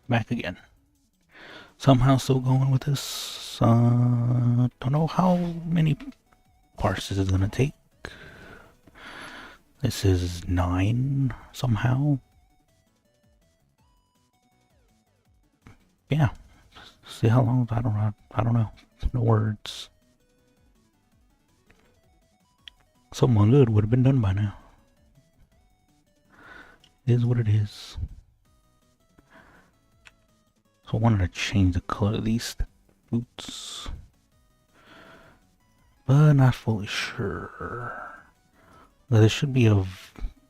back again. Somehow still going with this. Don't know how many parts this is gonna take. This is 9 somehow. Yeah. See how long? I don't know. No words. Someone good would have been done by now. It is what it is. So I wanted to change the color of these boots, but not fully sure. This should be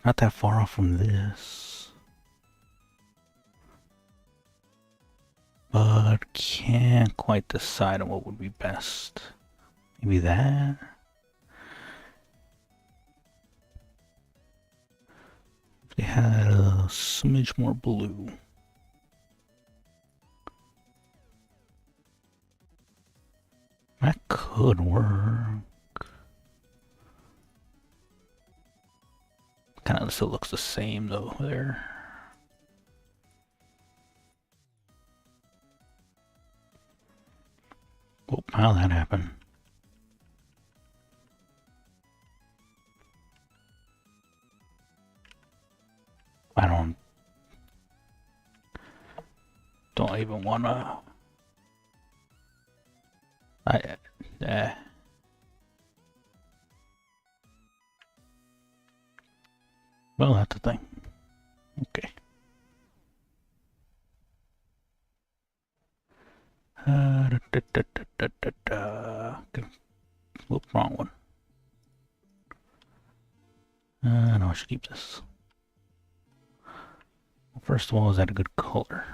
not that far off from this, but can't quite decide on what would be best. Maybe that. If they had a smidge more blue. That could work. Kind of still looks the same though there. Whoop, how'd that happen? I don't even wanna. Well, that's the thing. Okay. Whoop, wrong one. No, I should keep this. Well, first of all, is that a good color?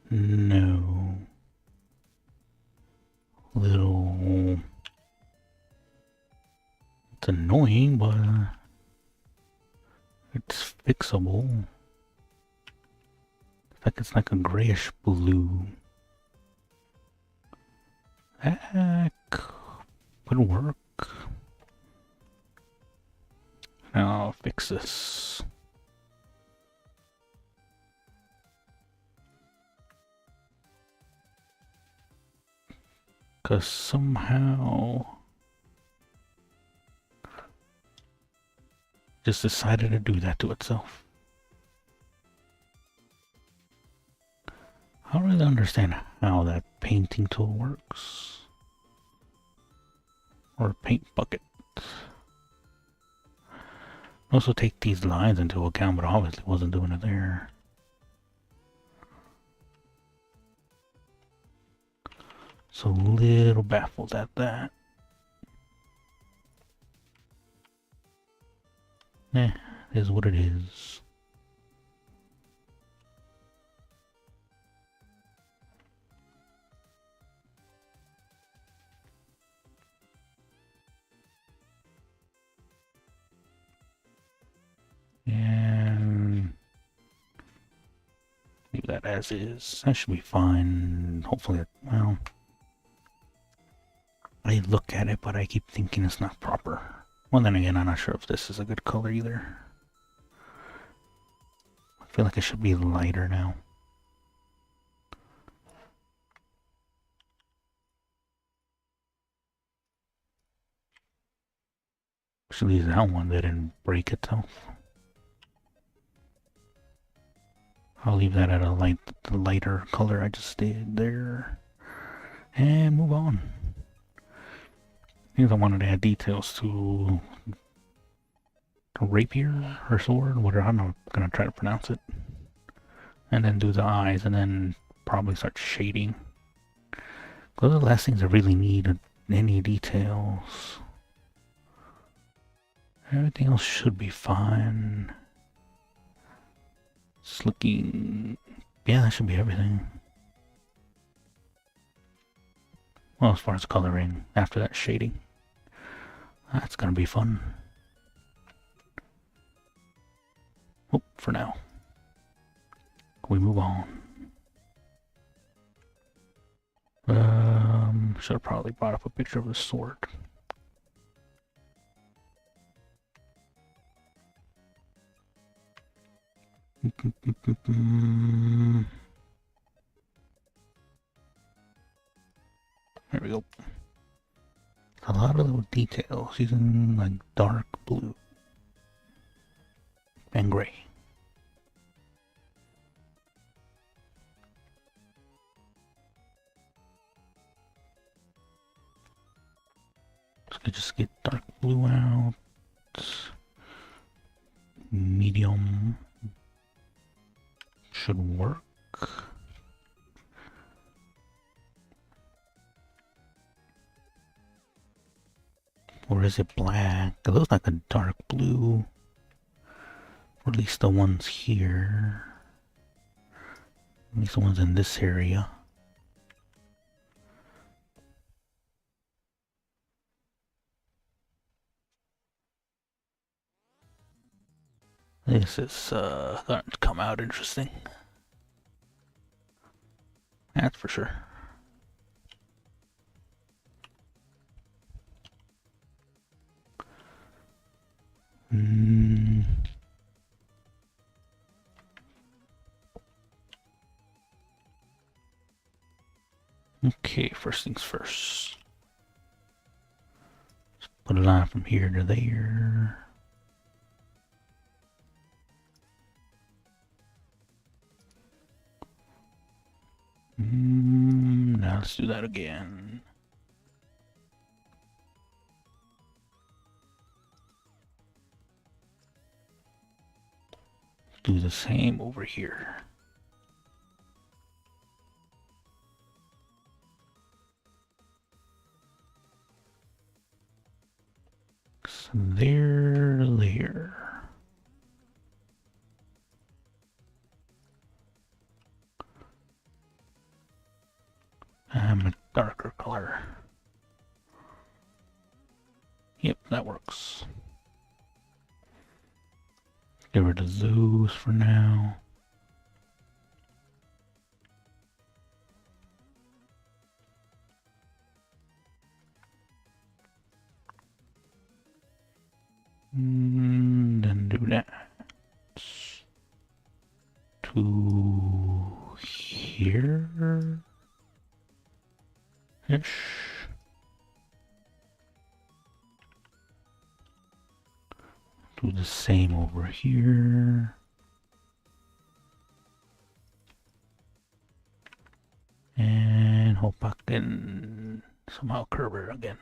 No. Little. It's annoying, but it's fixable. In fact, it's like a grayish blue. That could work. Now I'll fix this. Because somehow just decided to do that to itself. I don't really understand how that painting tool works. Or paint bucket. Also take these lines into account, but obviously wasn't doing it there. So a little baffled at that. Eh, it is what it is. And leave that as is. That should be fine. Hopefully, well, I look at it, but I keep thinking it's not proper. Well, then again, I'm not sure if this is a good color either. I feel like it should be lighter now. Actually, that one didn't break itself. I'll leave that at a lighter color I just did there. And move on. I think I wanted to add details to a rapier or sword, whatever. I'm not gonna try to pronounce it. And then do the eyes, and then probably start shading. Those are the last things I really need any details. Everything else should be fine. It's looking... yeah, that should be everything. Well, as far as coloring, after that shading. That's gonna be fun. Oh, for now. Can we move on? Should have probably brought up a picture of the sword. There we go. A lot of little details using like dark blue and gray. So I just get dark blue out. Medium should work. Or is it black? It looks like a dark blue. Or at least the ones here. At least the ones in this area. This is starting to come out interesting. That's for sure. Okay, first things first. Let's put a line from here to there. Now let's do that again. Do the same over here. So there. A darker color. Yep, that works. Get rid of those for now. Then do that. To here. Ish. Do the same over here. And hope I can somehow curve it again.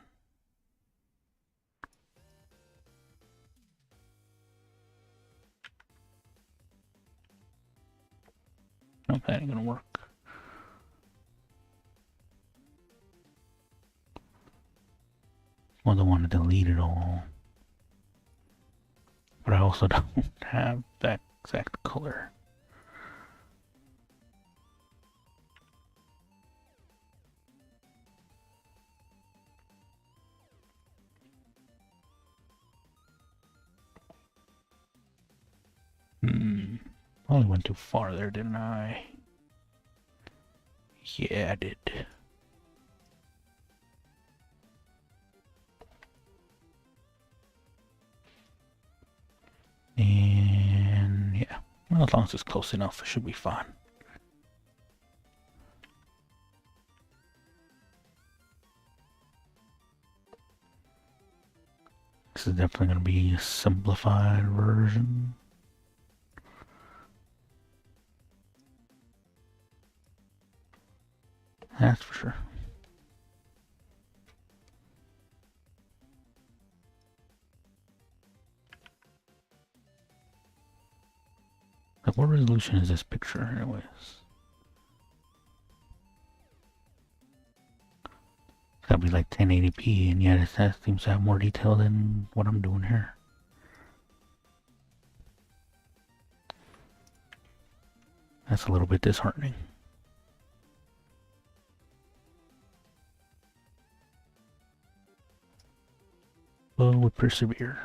Nope, that ain't gonna work. Well, I don't want to delete it all. But I also don't have that exact color. Probably went too far there, didn't I? Yeah, I did. And yeah, well, as long as it's close enough, it should be fine. This is definitely going to be a simplified version. That's for sure. Like, what resolution is this picture, anyways? It's gotta be like 1080p, and yet it seems to have more detail than what I'm doing here. That's a little bit disheartening. But we persevere.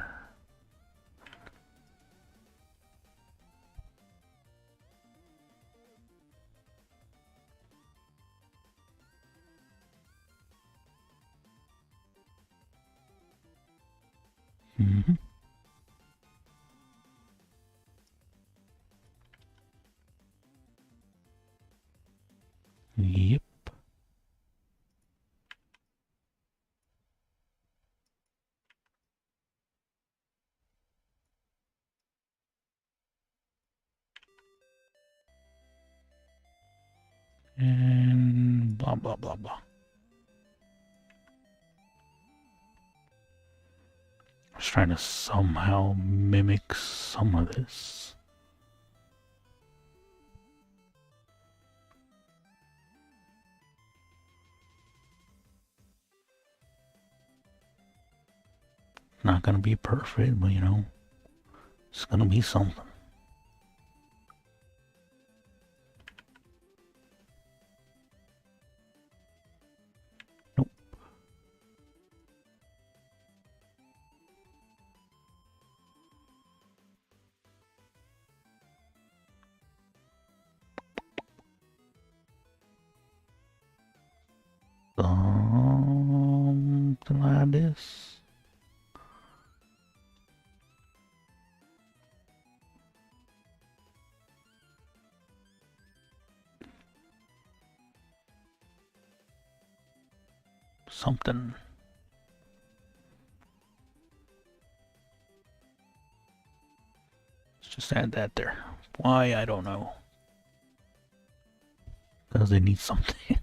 And blah, blah, blah, blah. I was trying to somehow mimic some of this. Not gonna be perfect, but you know, it's gonna be something. Nope. Something like this. Something. Let's just add that there. Why, I don't know. Because they need something.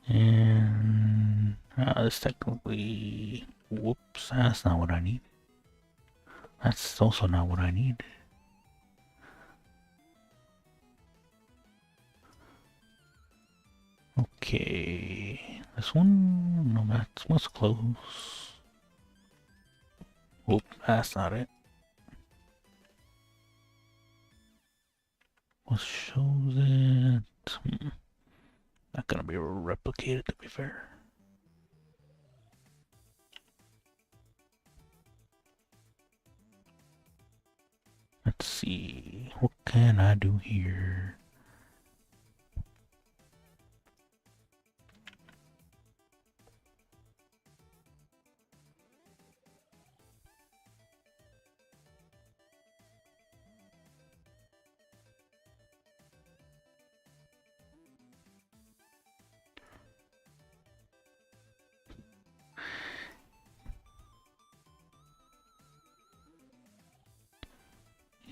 And this technically, whoops, that's not what I need. That's also not what I need. Okay, this one, no, that's close. Whoop, that's not it. What shows it? Not gonna be replicated, to be fair. Let's see, what can I do here?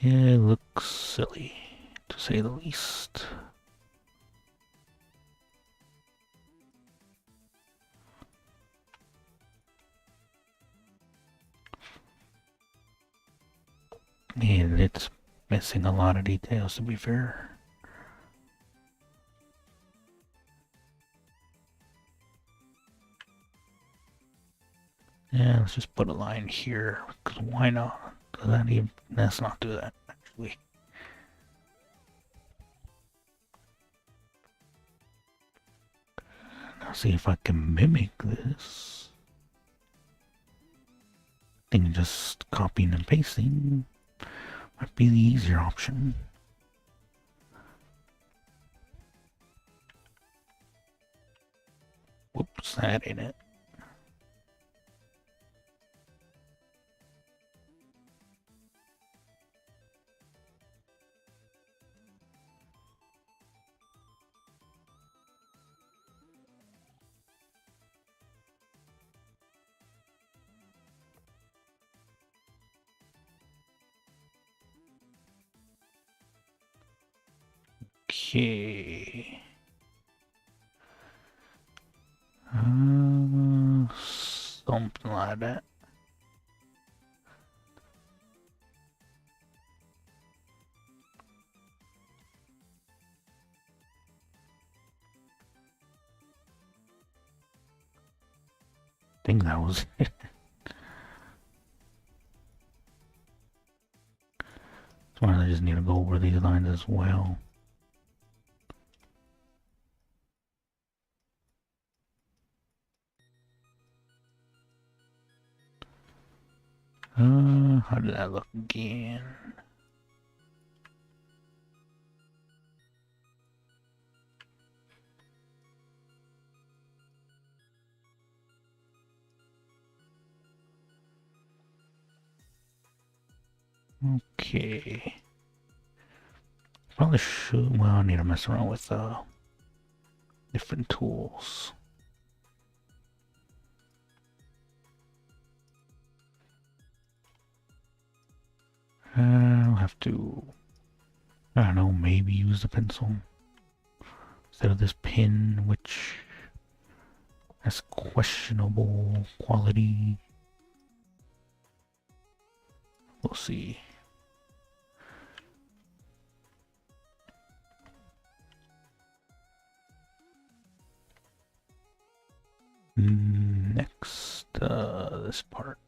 Yeah, it looks silly, to say the least. And it's missing a lot of details, to be fair. Yeah, let's just put a line here, because why not? Let's not do that, actually. Now see if I can mimic this. I think just copying and pasting might be the easier option. Whoops, that ain't it. Okay. Something like that. I think that was it. So I just need to go over these lines as well. How did that look again? Okay. Probably should, well, I need to mess around with different tools. I'll have to, I don't know, maybe use the pencil instead of this pen, which has questionable quality. We'll see. Next, this part.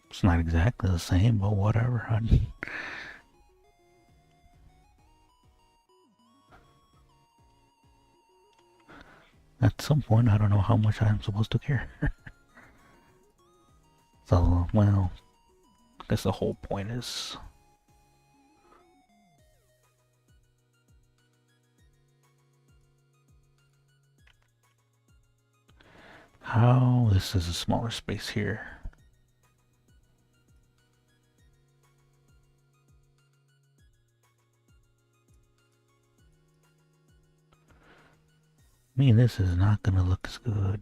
It's not exactly the same, but whatever. At some point, I don't know how much I'm supposed to care. So, well, I guess the whole point is how this is a smaller space here. I mean, this is not gonna look as good.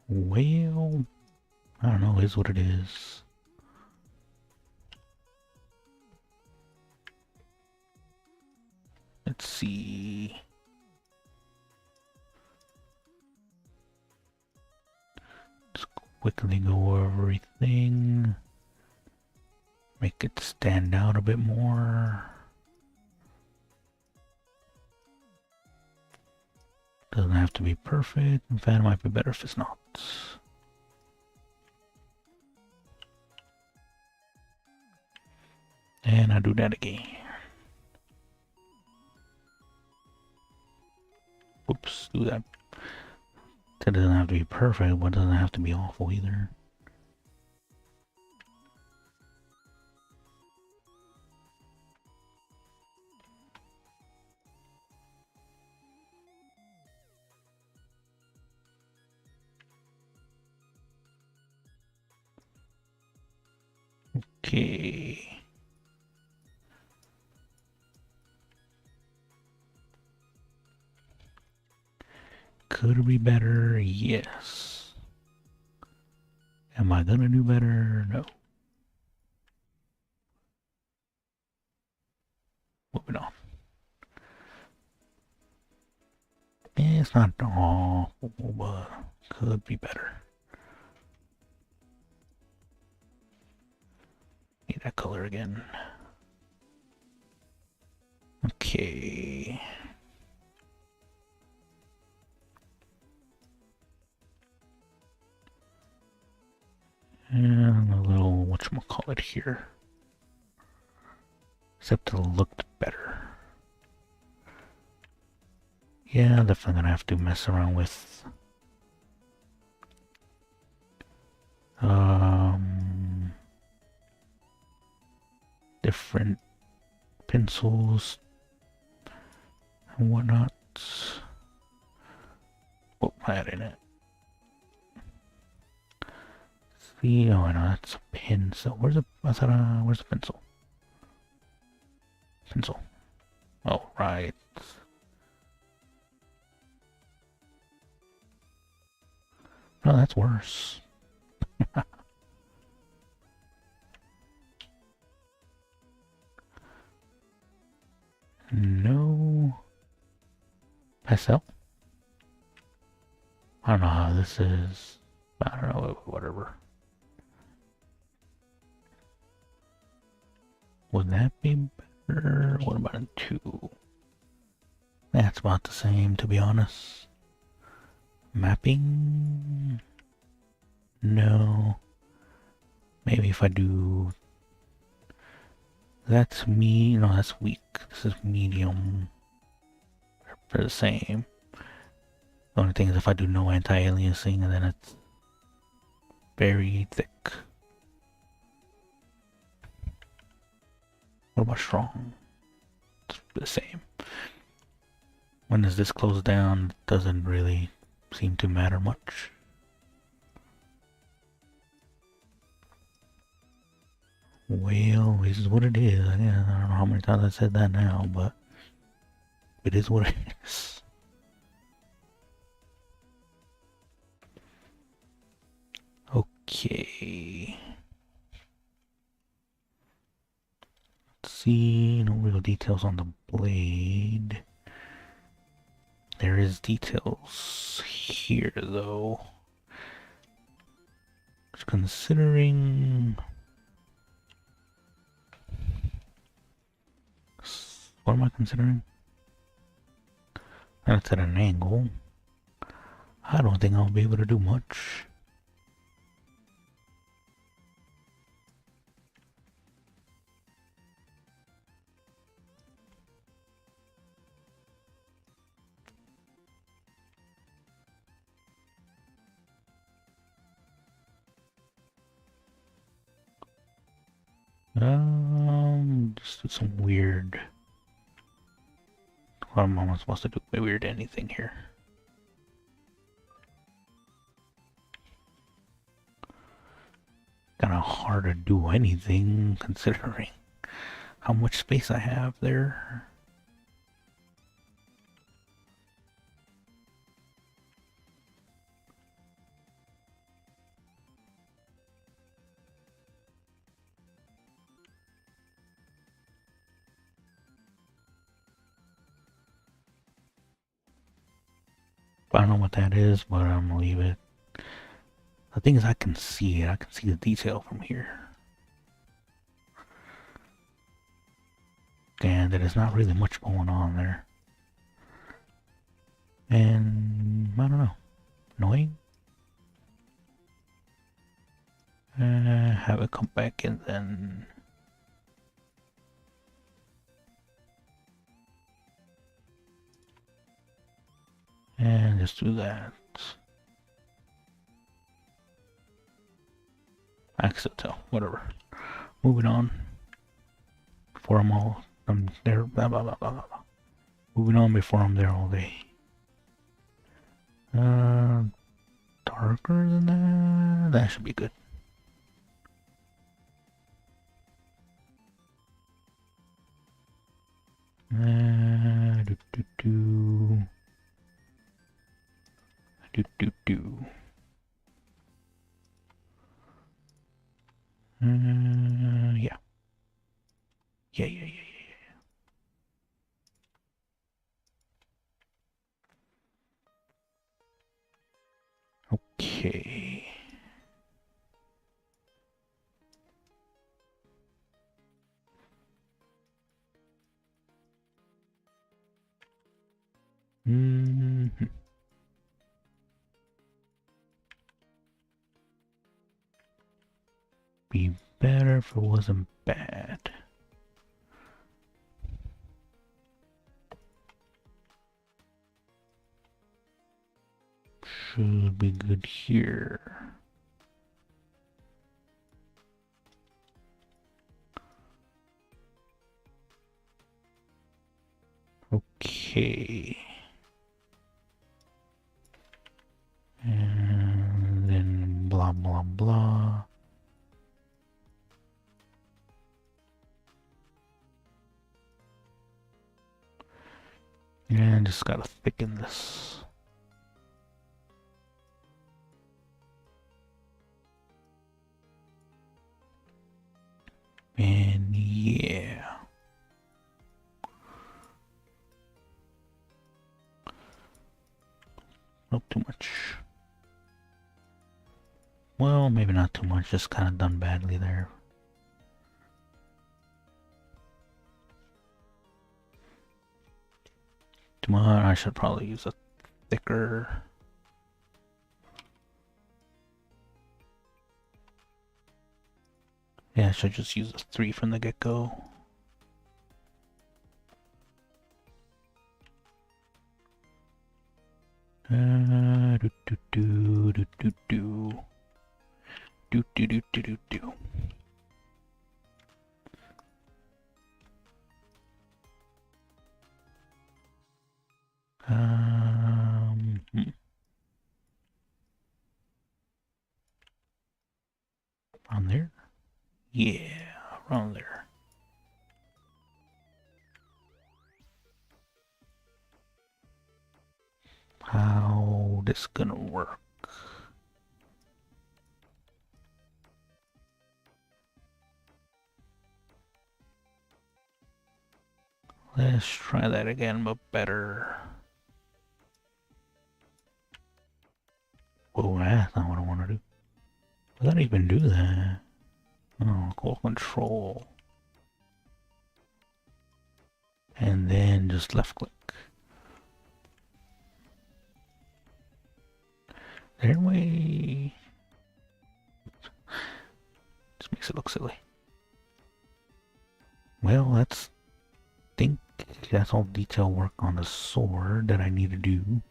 Well, I don't know, is what it is. Let's see. Let's quickly go over everything. Make it stand out a bit more. Doesn't have to be perfect. In fact, it might be better if it's not. And I do that again. Whoops, do that. That doesn't have to be perfect, but it doesn't have to be awful either. Okay. Could it be better? Yes. Am I gonna do better? No. Moving on. It's not awful, but could be better. Need that color again. Okay. And a little whatchamacallit here. Except it looked better. Yeah, definitely gonna have to mess around with different pencils and whatnot. What had in it? See, oh no, that's a pen. So where's the where's the pencil? Pencil. Oh right. No, that's worse. No. Pastel? I don't know how this is. I don't know, whatever. Would that be better? What about a 2? That's about the same, to be honest. Mapping? No. Maybe if I do... That's no, that's weak. This is medium. They're the same. The only thing is if I do no anti-aliasing, and then it's very thick. What about strong? It's the same. When is this closed down? Doesn't really seem to matter much. Well, this is what it is. I don't know how many times I said that now, but it is what it is. Okay. Let's see. No real details on the blade. There is details here, though. Just considering... What am I considering? That's at an angle. I don't think I'll be able to do much. Just do some weird... What am I supposed to do with weird anything here? Kinda hard to do anything considering how much space I have there. I don't know what that is, but I'm gonna leave it. The thing is, I can see it. I can see the detail from here. And there's not really much going on there. And I don't know. Annoying? Have it come back and then... And just do that. I can still tell. Whatever. Moving on. Before I'm there. Blah blah blah blah blah. Moving on before I'm there all day. Darker than that. That should be good. Do do do. Do do do. Yeah. Yeah. Okay. Be better if it wasn't bad. Should be good here. Okay. And then blah blah blah. And just gotta thicken this. And yeah. Not too much. Well, maybe not too much, just kind of done badly there. Too much, I should probably use a thicker. Yeah, I should just use a 3 from the get-go. Do do do do do do. Do do do do do do. Yeah, around there. How this gonna work? Let's try that again, but better. Whoa, that's not what I want to do. Does that even do that? Oh, call control. And then just left click. There way. Just makes it look silly. Well, let's think that's all detail work on the sword that I need to do.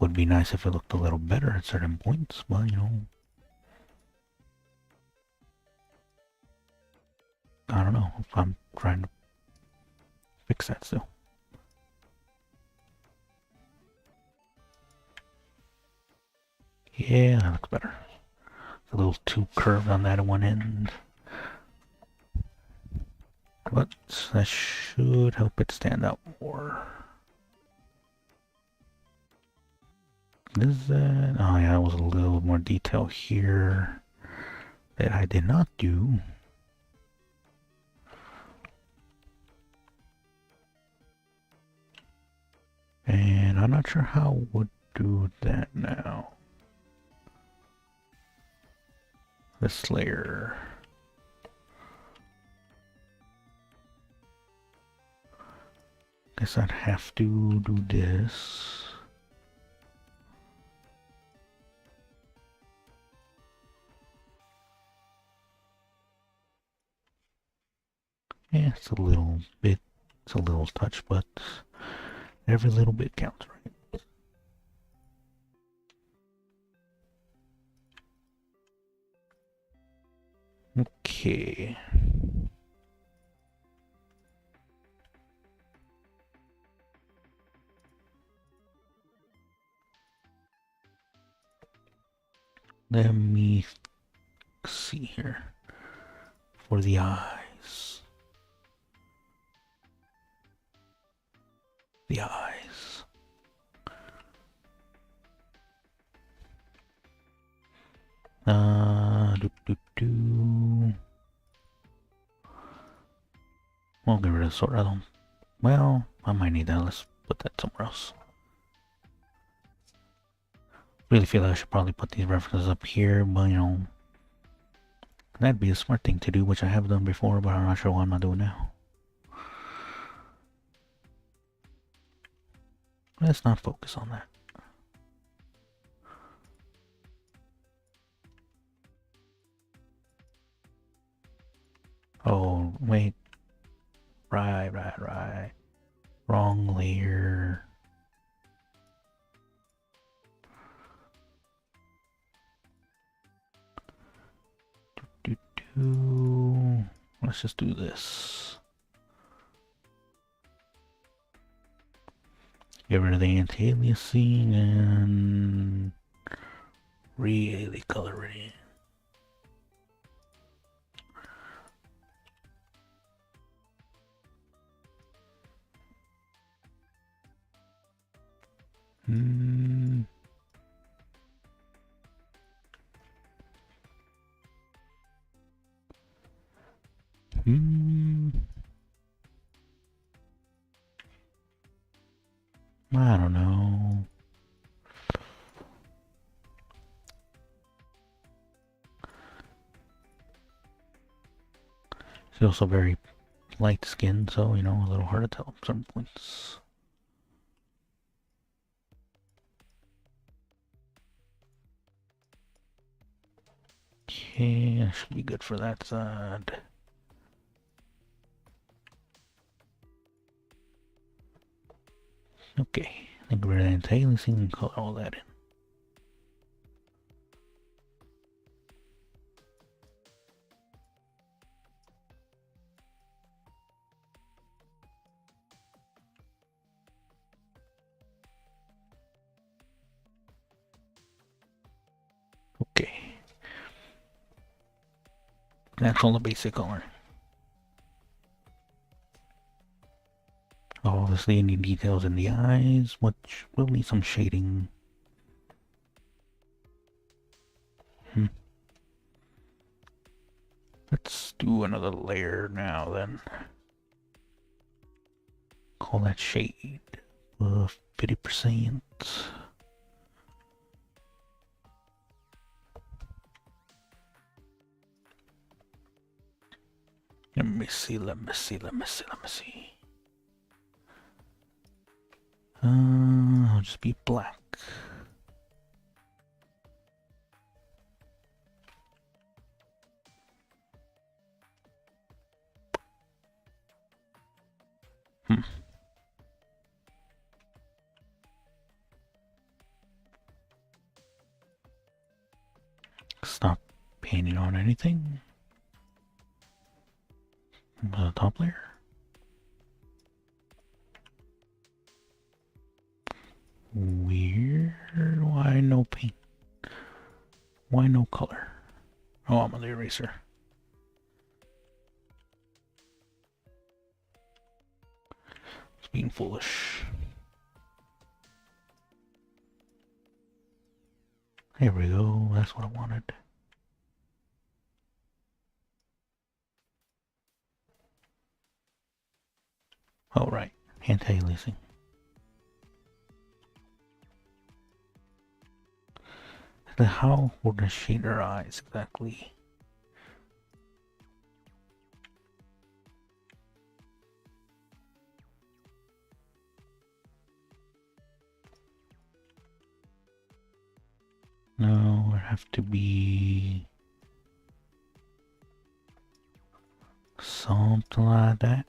Would be nice if it looked a little better at certain points, but you know, I don't know if I'm trying to fix that still. Yeah, that looks better. It's a little too curved on that one end. But that should help it stand out more. Is that? Oh yeah, there was a little more detail here that I did not do. And I'm not sure how I would do that now. This layer. Guess I'd have to do this. Yeah, it's a little bit, it's a little touch, but every little bit counts, right? Okay. Let me see here for the eyes. The eyes. We'll get rid of the sword. I don't. Well, I might need that. Let's put that somewhere else. Really feel like I should probably put these references up here, but you know, that'd be a smart thing to do, which I have done before, but I'm not sure why I'm not doing now. Let's not focus on that. Oh, wait. Right. Wrong layer. Let's just do this. Get rid of the anti-aliasing and really color it in. I don't know. She's also very light skinned, so you know, a little hard to tell at some points. Okay, that should be good for that side. Okay, I think we're going to anti-aliasing and color all that in. Okay. That's all the basic color. Obviously, any details in the eyes, which will need some shading. Let's do another layer now then. Call that shade 50%. Let me see. I'll just be black. Stop painting on anything. The top layer. Weird. Why no paint? Why no color? Oh, I'm on the eraser. It's being foolish. There we go. That's what I wanted. Oh, right. Anti-aliasing. How would I shade her eyes exactly? No, it have to be something like that.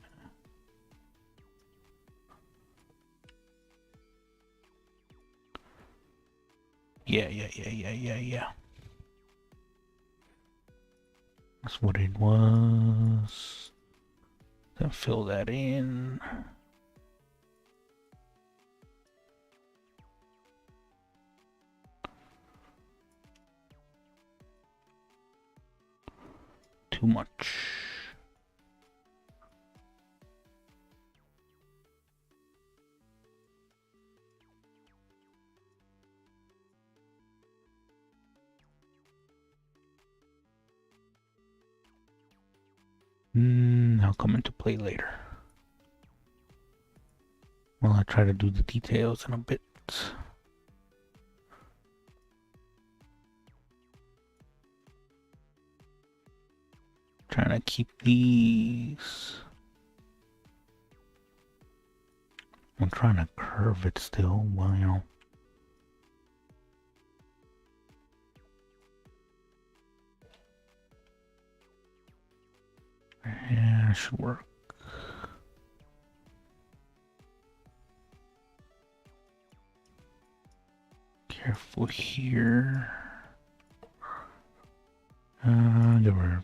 Yeah. That's what it was. Then fill that in. Too much. I'll come into play later. Well, I'll try to do the details in a bit. Trying to keep these. I'm trying to curve it still, well, you know. Yeah, it should work. Careful here. There were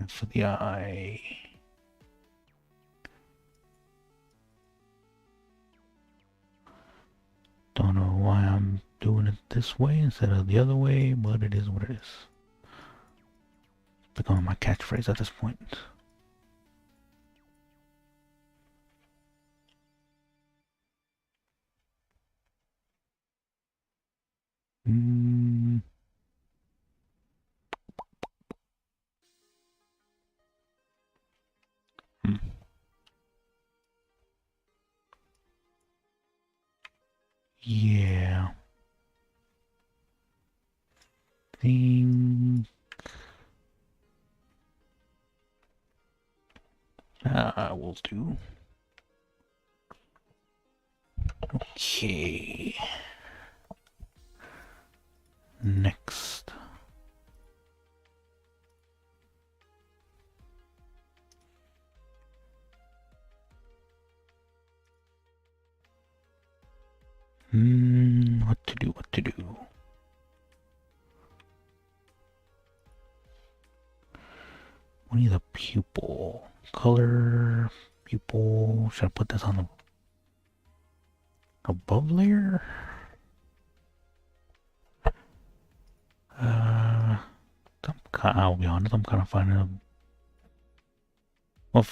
for the eye. Don't know why I'm doing it this way instead of the other way, but it is what it is. Becoming my catchphrase at this point. Yeah. Think that will do. Okay. Next. What to do? We need a pupil. Color, pupil. Should I put this on the above layer? I'm I'll be honest, I'm kind of finding a... Well,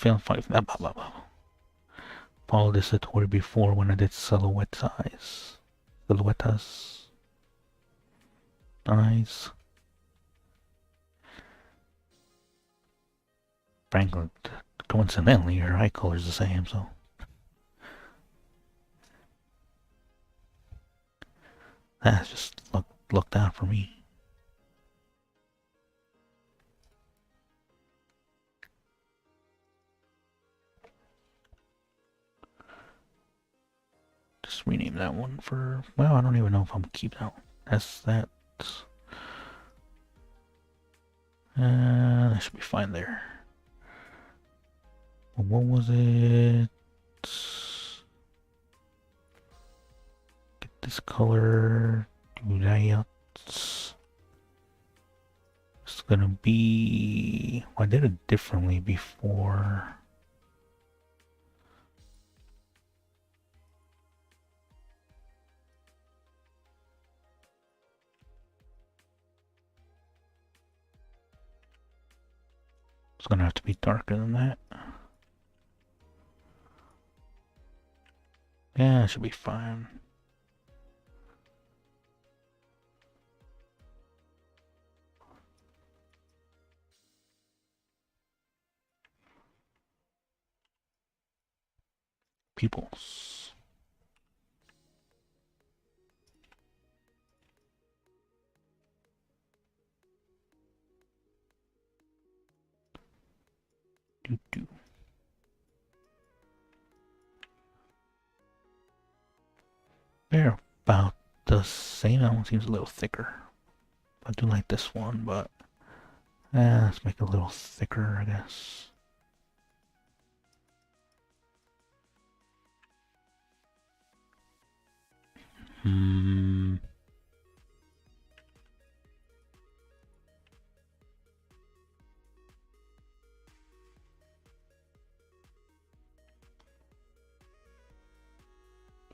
follow this tutorial before when I did silhouette eyes. Silhouettas. Eyes. Frankly, coincidentally, your eye color is the same, so... That's just looked out for me. Just rename that one for... Well, I don't even know if I'm keeping that one. That's that. That should be fine there. What was it? Get this color. Do that. It's gonna be... Well, I did it differently before. It's gonna have to be darker than that. Yeah, it should be fine. Pupils. Do. They're about the same. That one seems a little thicker. I do like this one, but let's make it a little thicker, I guess.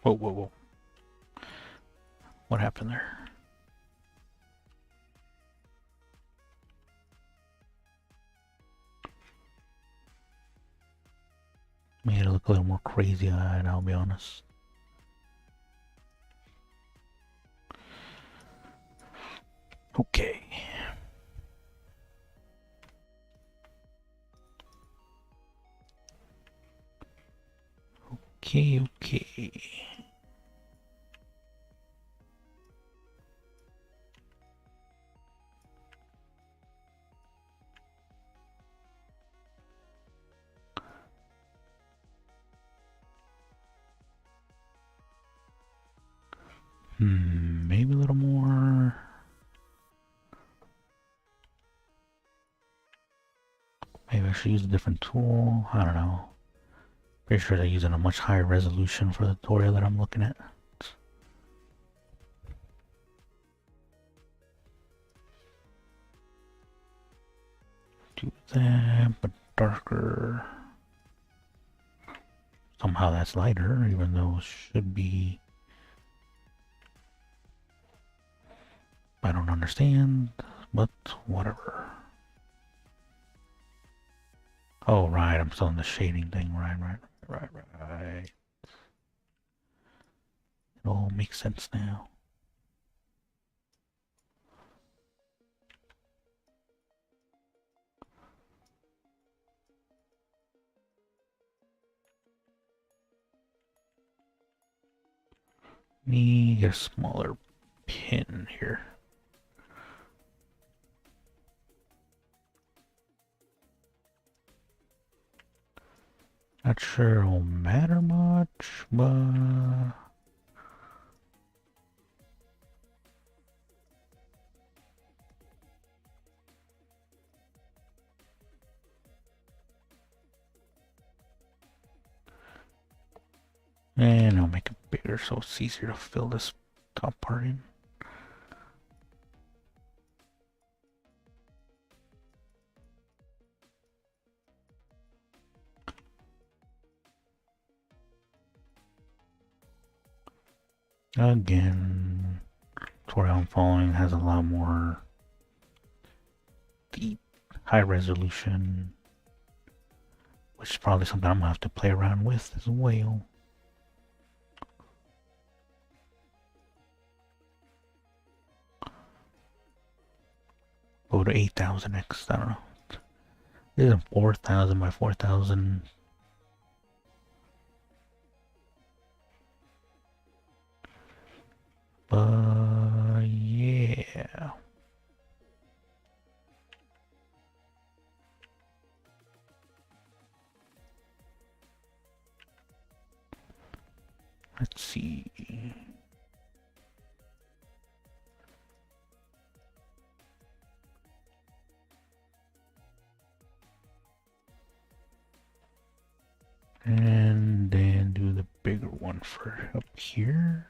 Whoa. What happened there? Made it look a little more crazy-eyed, I'll be honest. Okay. Okay. Maybe a little more. Maybe I should use a different tool. I don't know. Pretty sure they're using a much higher resolution for the tutorial that I'm looking at. Do that, but darker. Somehow that's lighter, even though it should be... I don't understand, but whatever. Oh, right, I'm still in the shading thing. Right. It all makes sense now. Let me get a smaller pin here. Not sure it'll matter much, but... And I'll make it bigger so it's easier to fill this top part in. Again, tutorial I'm following has a lot more the high resolution, which is probably something I'm gonna have to play around with as well. Go to 8000x, I don't know. This is 4000 by 4000. But yeah. Let's see. And then do the bigger one for up here.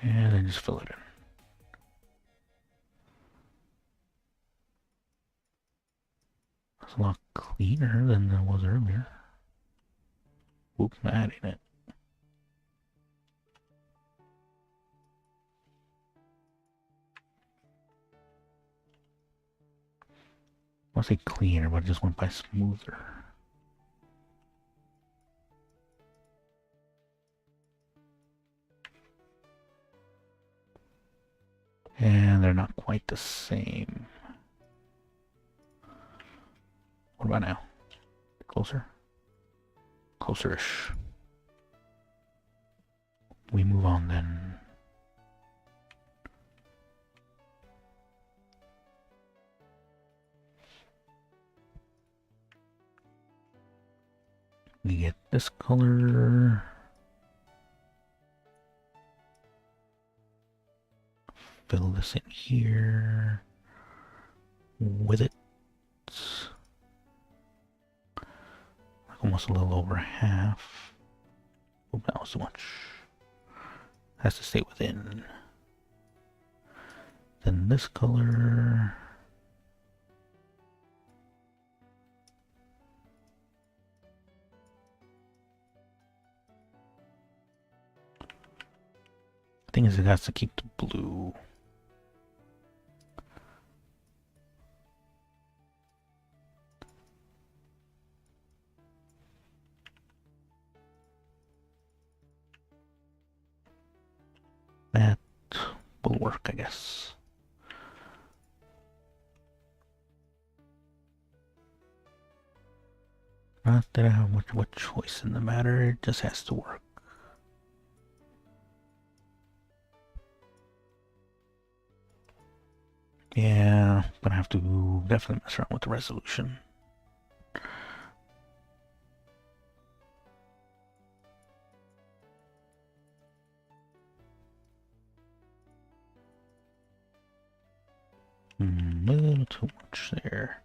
And then just fill it in. It's a lot cleaner than it was earlier. Oops, I'm adding it. I want to say cleaner, but it just went by smoother. And they're not quite the same. What about now? Closer? Closer-ish. We move on then. We get this color. Fill this in here with it. Like almost a little over half. Oh, that was too much. Has to stay within. Then this color. Thing is, it has to keep the blue. That will work, I guess. Not that I have much of a choice in the matter, it just has to work. Yeah, gonna have to definitely mess around with the resolution. A little too much there.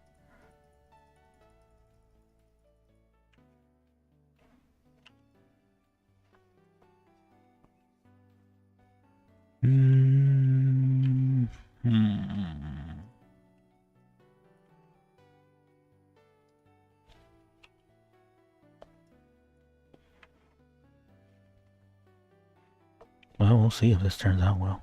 Well, we'll see if this turns out well.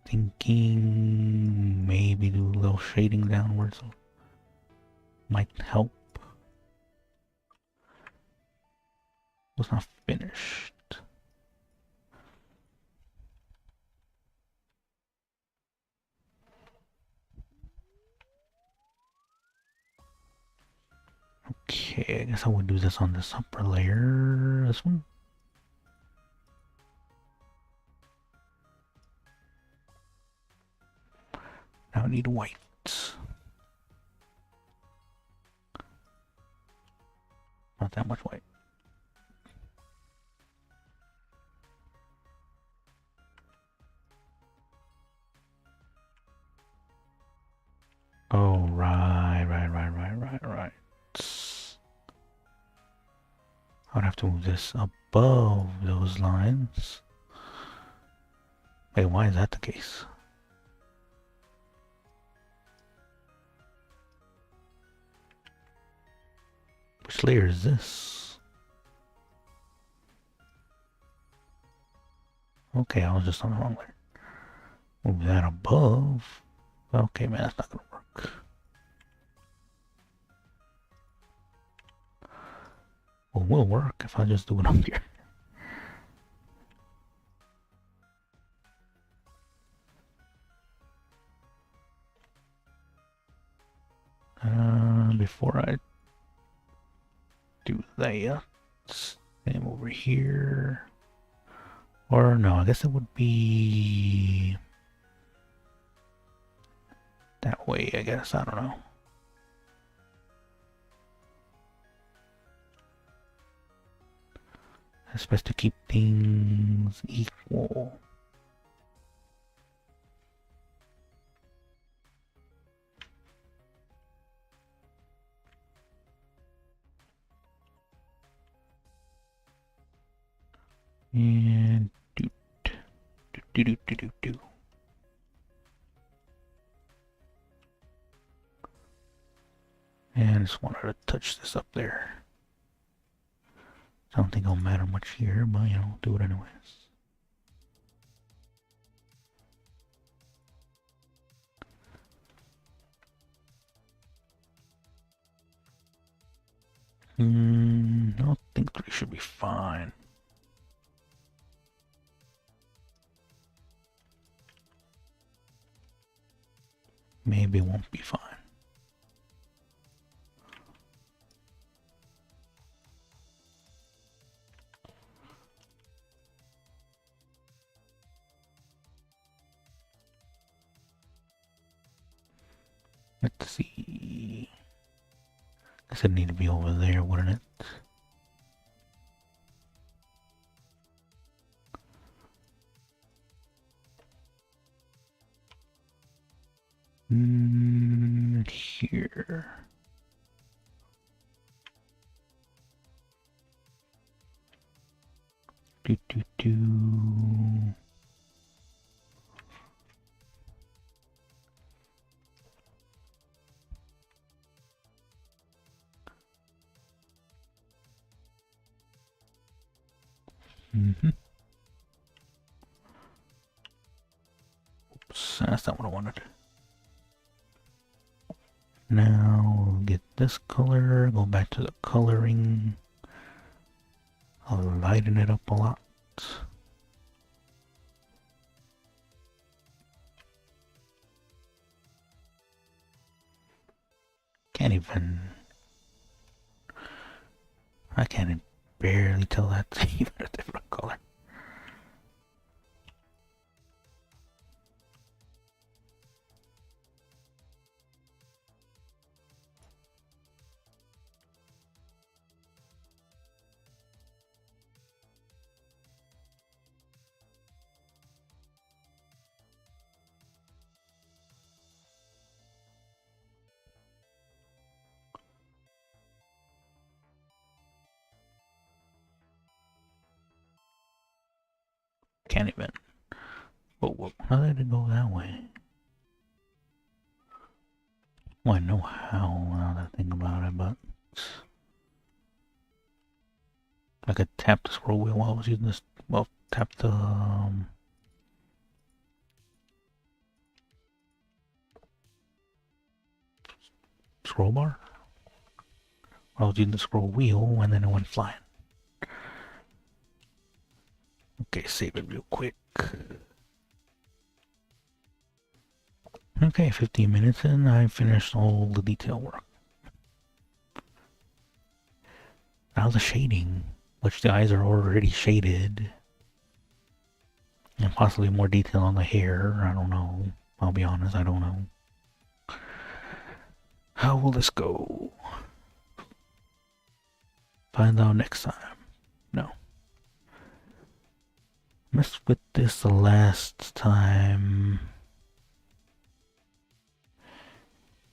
Thinking maybe do a little shading downwards might help. It's not finished. Okay, I guess I would do this on this upper layer. This one. Now I need white. Not that much white. Oh, right. I would have to move this above those lines. Wait, why is that the case? Which layer is this? Okay, I was just on the wrong layer. Move that above. Okay, man, that's not gonna work. Well, it will work if I just do it up here. Before I do that, same over here. Or no, I guess it would be that way, I guess. I don't know. It's best to keep things equal. And do. And I just wanted to touch this up there. I don't think it'll matter much here, but you know, do it anyways. I think 3 should be fine. Maybe it won't be fine. Let's see. I guess it'd need to be over there, wouldn't it? Here. Do. Oops, that's not what I wanted. Now get this color, go back to the coloring. I'll lighten it up a lot. I can't barely tell that's even a different color. Can't even. Whoa, how did it go that way? Well, I know how, now that I think about it, but I could tap the scroll wheel while I was using this. Well, tap the scroll bar. I was using the scroll wheel and then it went flying. Okay, save it real quick. Okay, 15 minutes in, I finished all the detail work. Now the shading, which the eyes are already shaded. And possibly more detail on the hair, I don't know. I'll be honest, I don't know. How will this go? Find out next time. No. Messed with this the last time.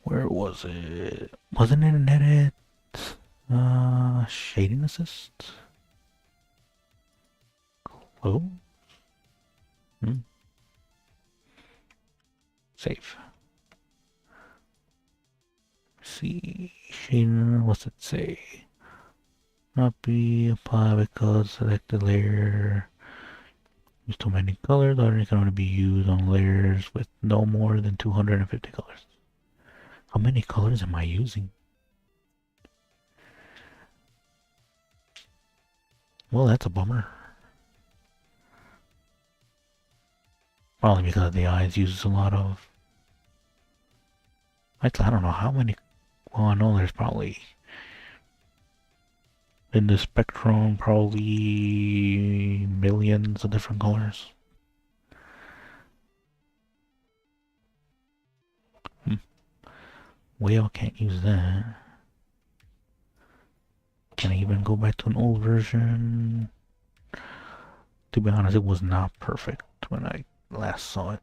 Where was it? Wasn't it an edit? Shading assist? Close? Save. See, shading, what's it say? Not be applied because selected layer Use too many colors, or it can only be used on layers with no more than 250 colors. How many colors am I using? Well, that's a bummer. Probably because the eyes uses a lot of... I don't know how many... Well, I know there's probably... In the spectrum, probably millions of different colors. Well, can't use that. Can I even go back to an old version? To be honest, it was not perfect when I last saw it.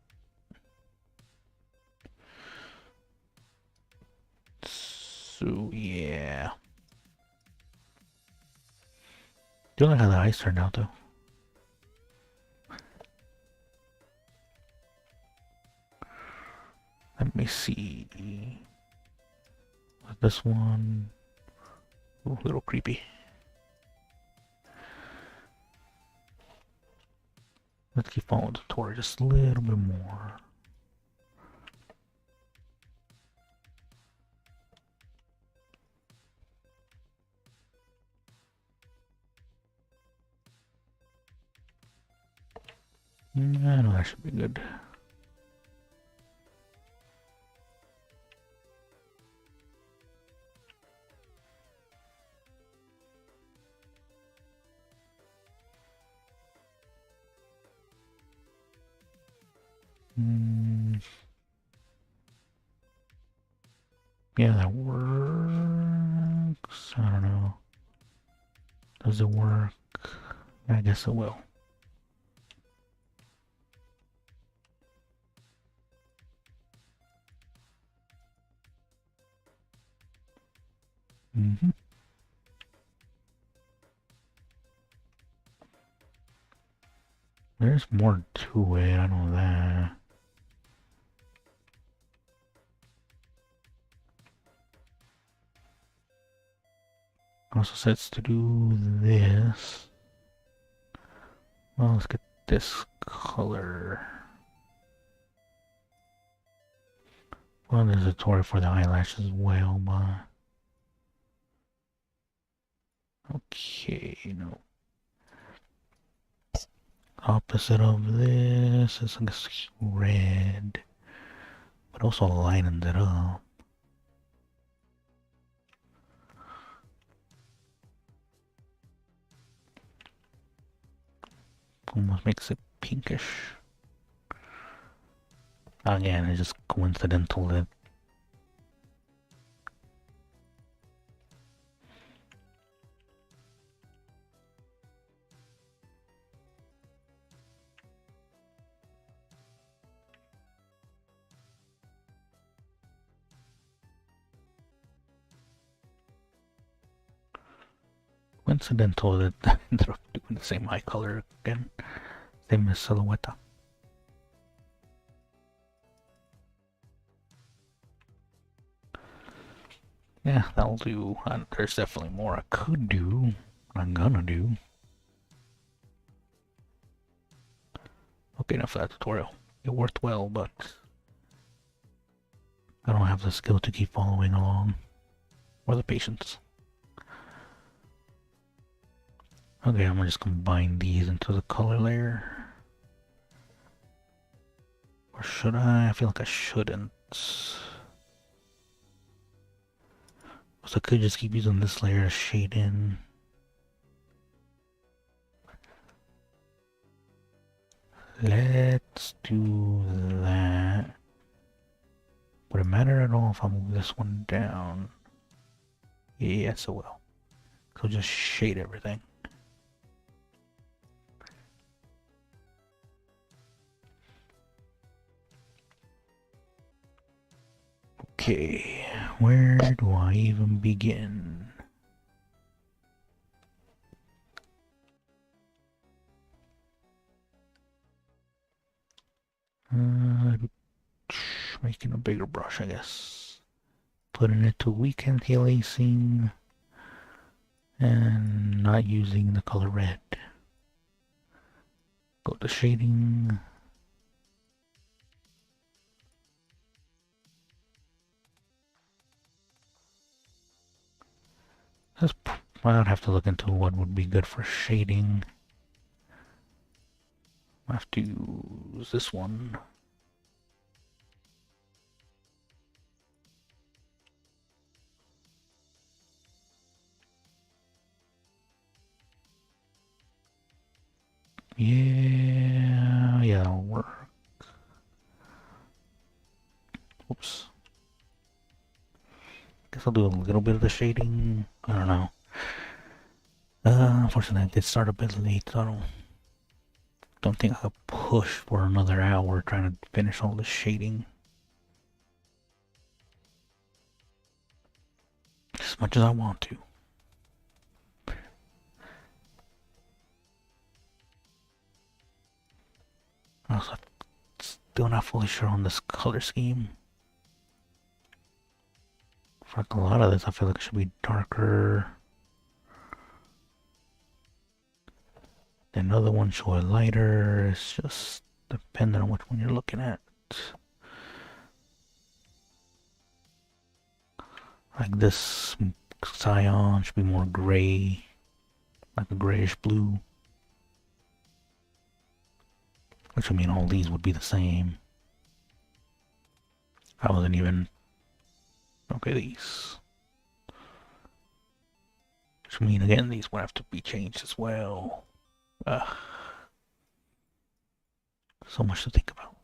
So, yeah. Do you like how the eyes turned out, though? Let me see. This one... Ooh, a little creepy. Let's keep following the tutorial just a little bit more. I know that should be good. Yeah, that works. I don't know. Does it work? I guess it will. There's more to it, I know that. Also sets to do this. Well, let's get this color. Well, there's a tutorial for the eyelashes as well, but... Okay, no. Opposite of this is, I guess, red. But also lightened it up. Almost makes it pinkish. Again, it's just coincidental that I ended up doing the same eye color again. Same as silhouette. Yeah, that'll do. There's definitely more I could do. I'm gonna do. Okay, enough of that tutorial. It worked well, but I don't have the skill to keep following along. Or the patience. Okay, I'm gonna just combine these into the color layer. Or should I? I feel like I shouldn't. So I could just keep using this layer to shade in. Let's do that. Would it matter at all if I move this one down? Yes, it will. So just shade everything. Okay, where do I even begin? Making a bigger brush, I guess. Putting it to weak anti-aliasing and not using the color red. Go to shading. I'd have to look into what would be good for shading. I have to use this one. Yeah, that'll work. Oops. Guess I'll do a little bit of the shading. I don't know. Unfortunately, I did start a bit late, so I don't think I could push for another hour trying to finish all the shading. As much as I want to. Also, still not fully sure on this color scheme. For like a lot of this, I feel like it should be darker. Another one show it lighter. It's just dependent on which one you're looking at. Like this cyan should be more gray, like a grayish blue. Which would mean all these would be the same. I wasn't even... Okay, these. Which would mean, again, these would have to be changed as well. So much to think about.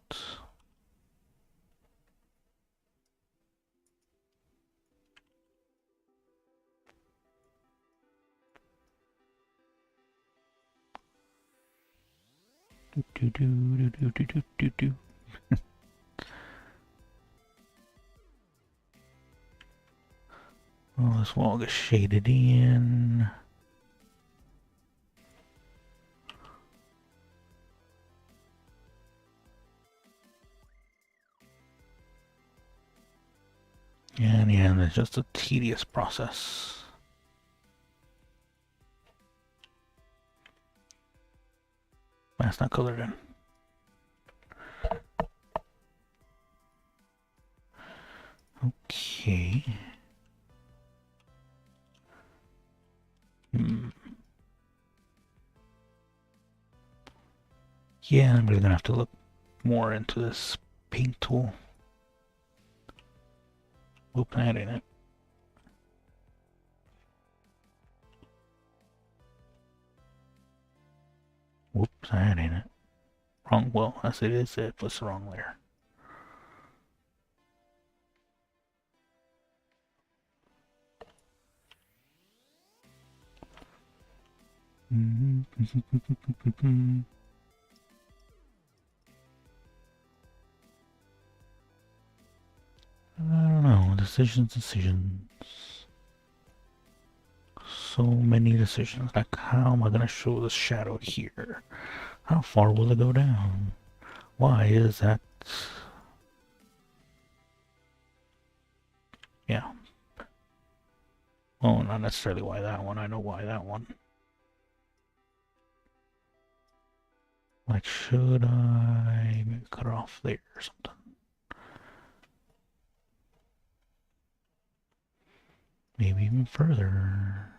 Well, this wall gets shaded in. And yeah, it's just a tedious process. That's not colored in. Okay. Yeah, I'm really gonna have to look more into this paint tool. Oop, that ain't it. Whoops, that ain't it. Wrong, well, as it is, it was the wrong layer. I don't know, decisions. So many decisions. Like, how am I gonna show the shadow here? How far will it go down? Why is that? Yeah. Oh, not necessarily why that one. I know why that one. Like, should I maybe cut it off there or something? Maybe even further.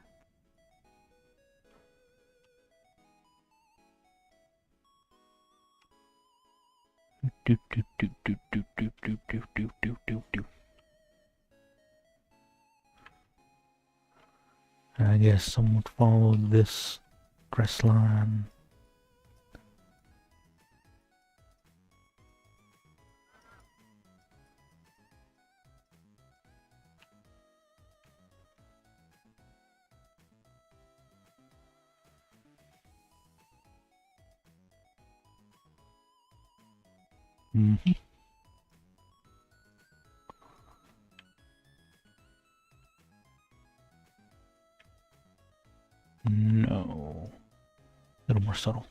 I guess someone followed this crest line. Mm-hmm. No. A little more subtle.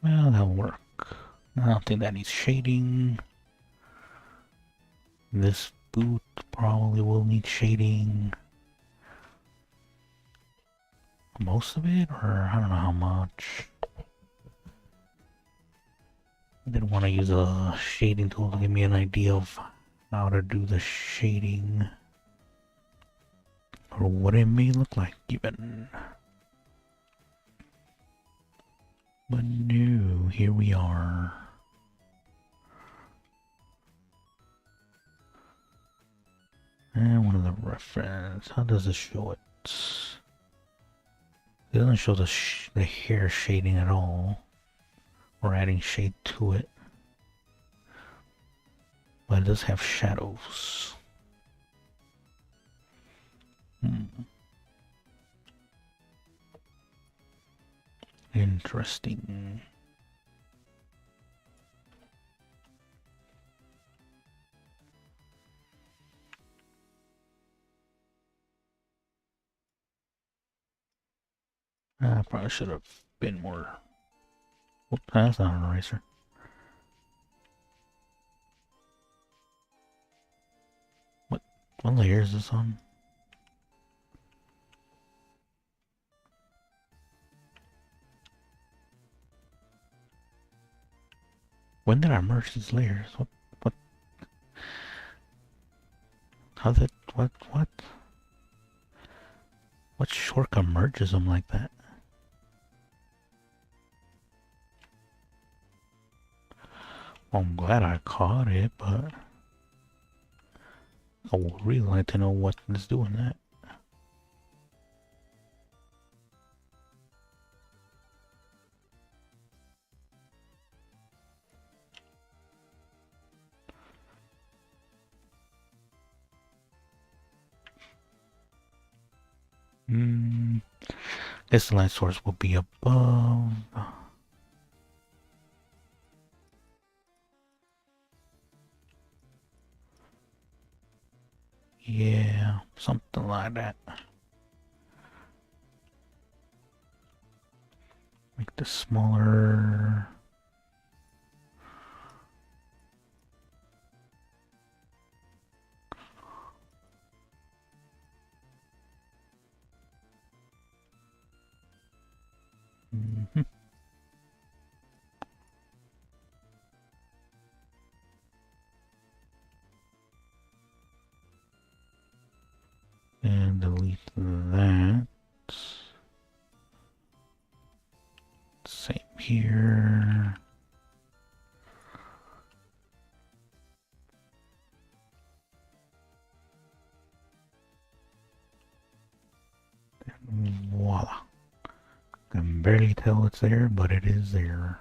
Well, that'll work. I don't think that needs shading. This boot probably will need shading. most of it, or I don't know how much. I didn't want to use a shading tool to give me an idea of how to do the shading, or what it may look like even. But no, here we are. And one of the reference. How does it show it? It doesn't show the hair shading at all. Or adding shade to it. But it does have shadows. Interesting. I probably should have been more. Whoop, that's not an eraser. What layer is this on? When did I merge these layers? What? How's it? What? What shortcut merges them like that? Well, I'm glad I caught it, but I would really like to know what is doing that. Guess the light source will be above. Yeah, something like that. Make this smaller. And delete that. Same here. And voila. I can barely tell it's there, but it is there.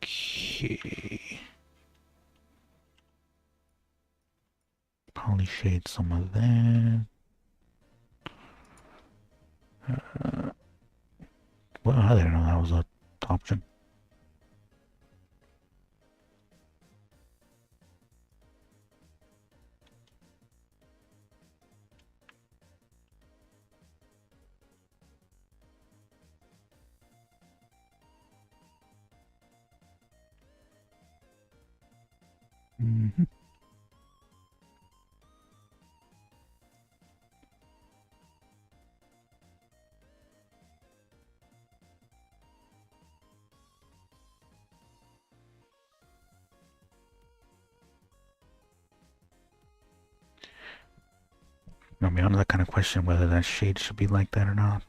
Okay. Probably shade some of that. Well, I didn't know that was an option. I mean, I'm that kind of question whether that shade should be like that or not.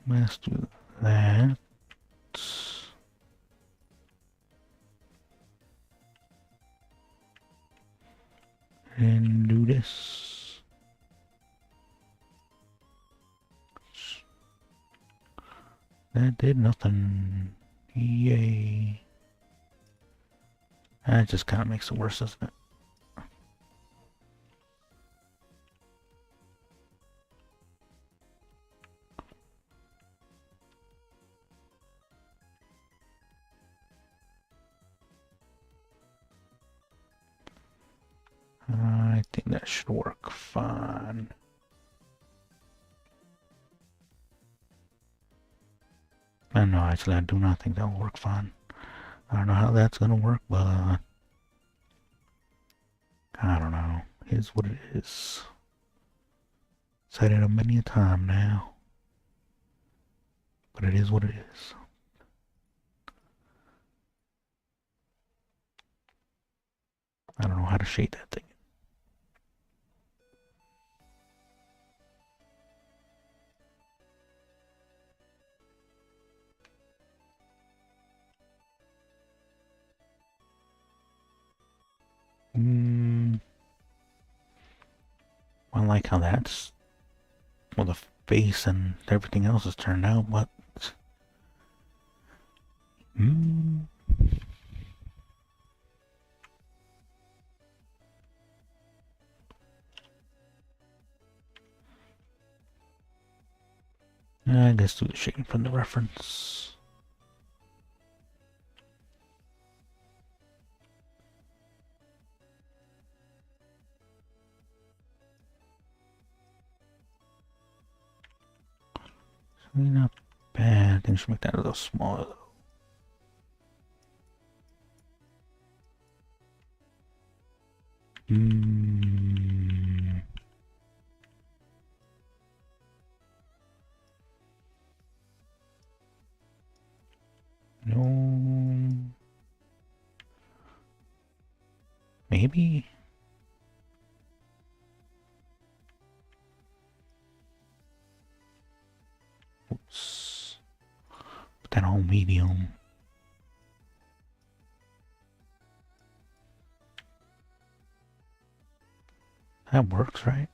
Let's do that. And do this. That did nothing. Yay. That just kind of makes it worse, doesn't it? I think that should work fine. And no, actually, I do not think that will work fine. I don't know how that's gonna work, but I don't know. Here's what it is. Said it a many a time now, but it is what it is. I don't know how to shade that thing. I like how that's, well, the face and everything else has turned out, but I guess do the shading from the reference. Not bad. I think I should make that a little smaller though. No. Maybe. Oops. Put that on medium. That works, right?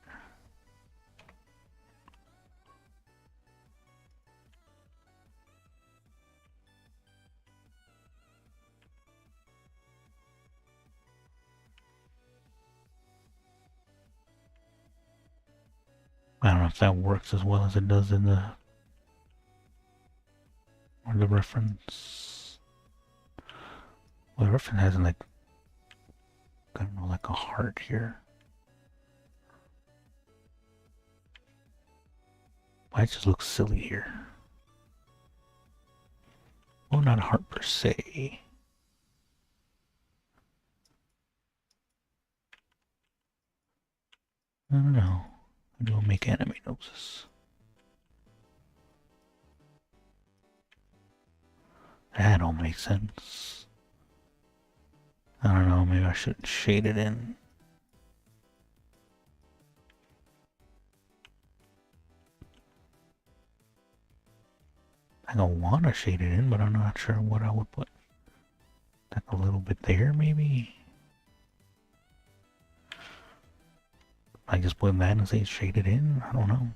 I don't know if that works as well as it does in the reference. Well, the reference has like, I don't know, like a heart here. Why it just looks silly here? Well, not a heart per se. I don't know. How do I make anime noses? That don't make sense. I don't know, maybe I should shade it in. I don't want to shade it in, but I'm not sure what I would put. Like a little bit there, maybe? I just put that and say shade it in? I don't know.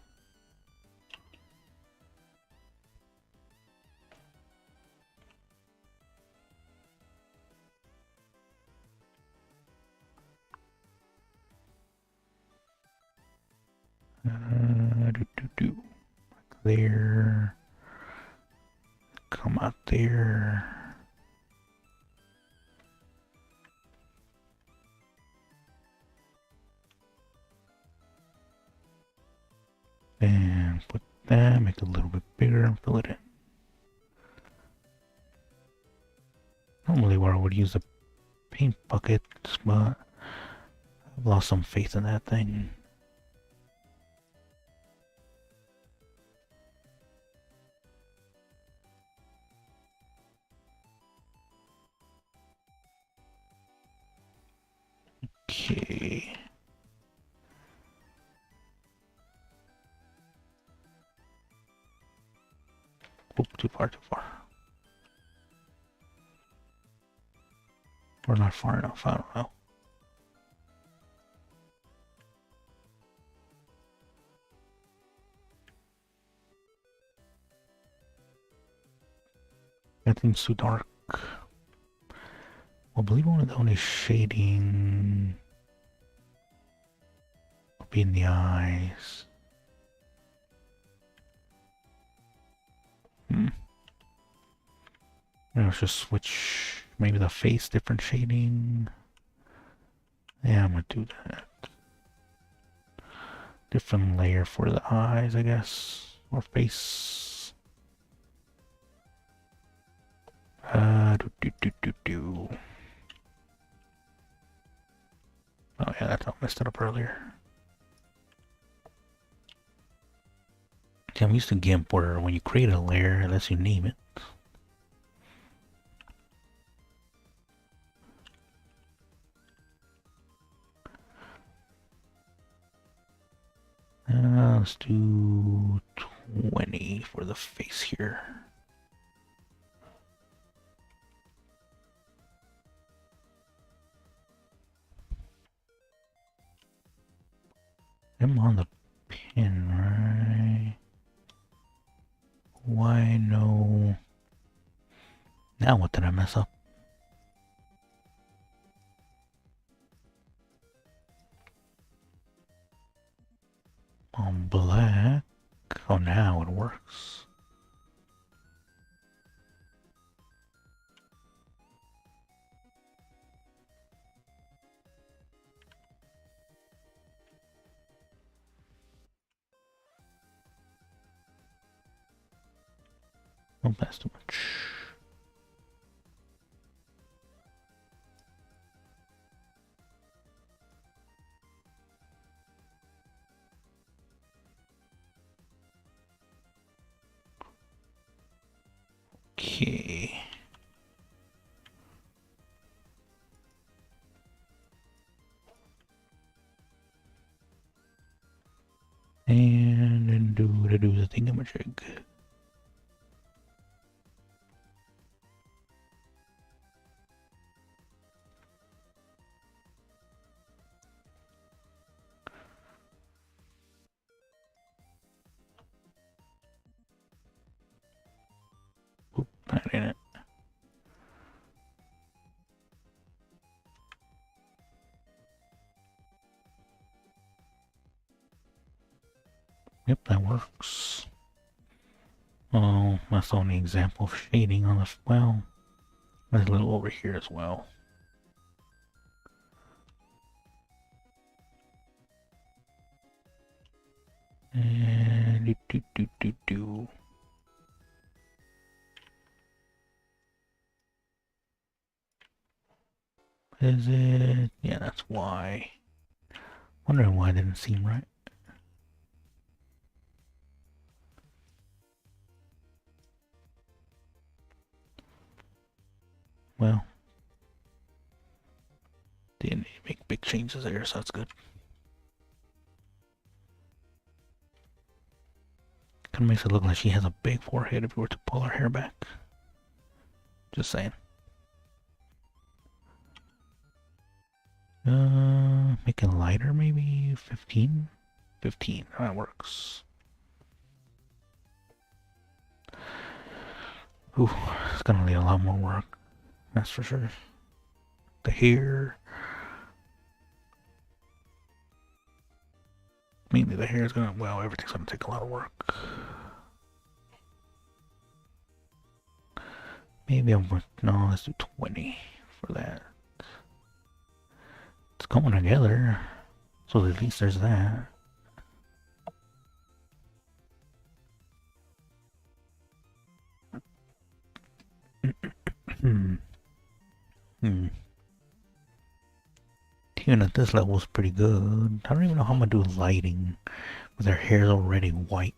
Like there. Come out there. And put that, make it a little bit bigger and fill it in. Normally where I would use a paint bucket, but I've lost some faith in that thing. Okay. Oop, too far, too far. Or not far enough, I don't know. That seems too dark. Well, I believe one of the only shading will be in the eyes. Let's just switch maybe the face, different shading. Yeah, I'm gonna do that. Different layer for the eyes, I guess, or face. Do. Oh yeah, that's how I messed it up earlier. See, I'm used to GIMP where when you create a layer, it lets you name it. Let's do 20 for the face here. I'm on the pin, right? Why no? Now what did I mess up? On black. Oh, now it works. Oh, that's too much. Okay. And then do the thingamajig. Oop, that ain't it. Yep, that works. Oh, that's the only example of shading on the, well, there's a little over here as well. And do. Is it? Yeah, that's why. Wondering why it didn't seem right. Well, didn't make big changes there, so that's good. Kind of makes it look like she has a big forehead if we were to pull her hair back. Just saying. Make it lighter, maybe 15? 15, that works. Ooh, it's gonna need a lot more work. That's for sure. The hair. Mainly the hair is gonna, well, everything's gonna take a lot of work. Maybe no, let's do 20 for that. It's coming together, so at least there's that. Even at this level is pretty good. I don't even know how I'm gonna do lighting with their hair's already white.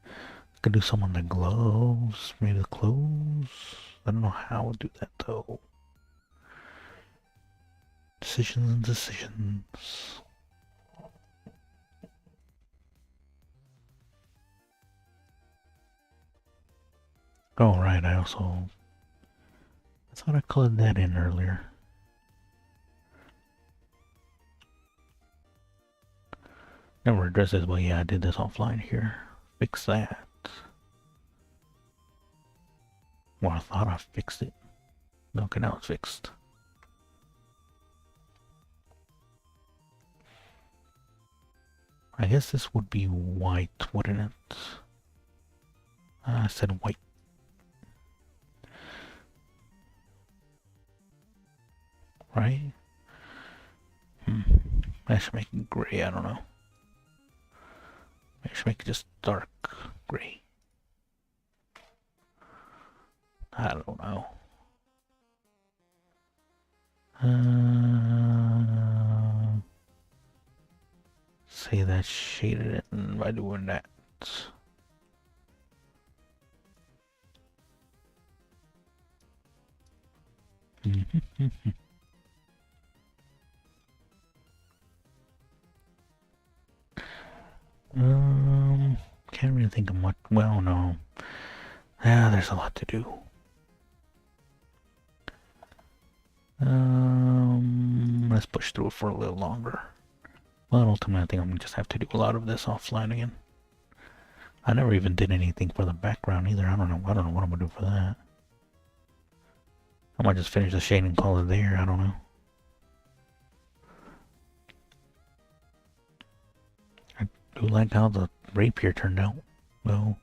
I could do some on the gloves, maybe the clothes. I don't know how I'll do that though. Decisions and decisions. Oh right, I thought I colored that in earlier. Never addressed this, but yeah, I did this offline here. Fix that. Well, I thought I fixed it. Okay, now it's fixed. I guess this would be white, wouldn't it? I said white. Right? I should make it gray, I don't know. should make it just dark gray. I don't know. Say that shaded it by doing that. Can't really think of much. Well, no. Yeah, there's a lot to do. Let's push through it for a little longer. But ultimately, I think I'm gonna just have to do a lot of this offline again. I never even did anything for the background either. I don't know what I'm gonna do for that. I might just finish the shading and call it there. I don't know. I do like how the rapier turned out. Well,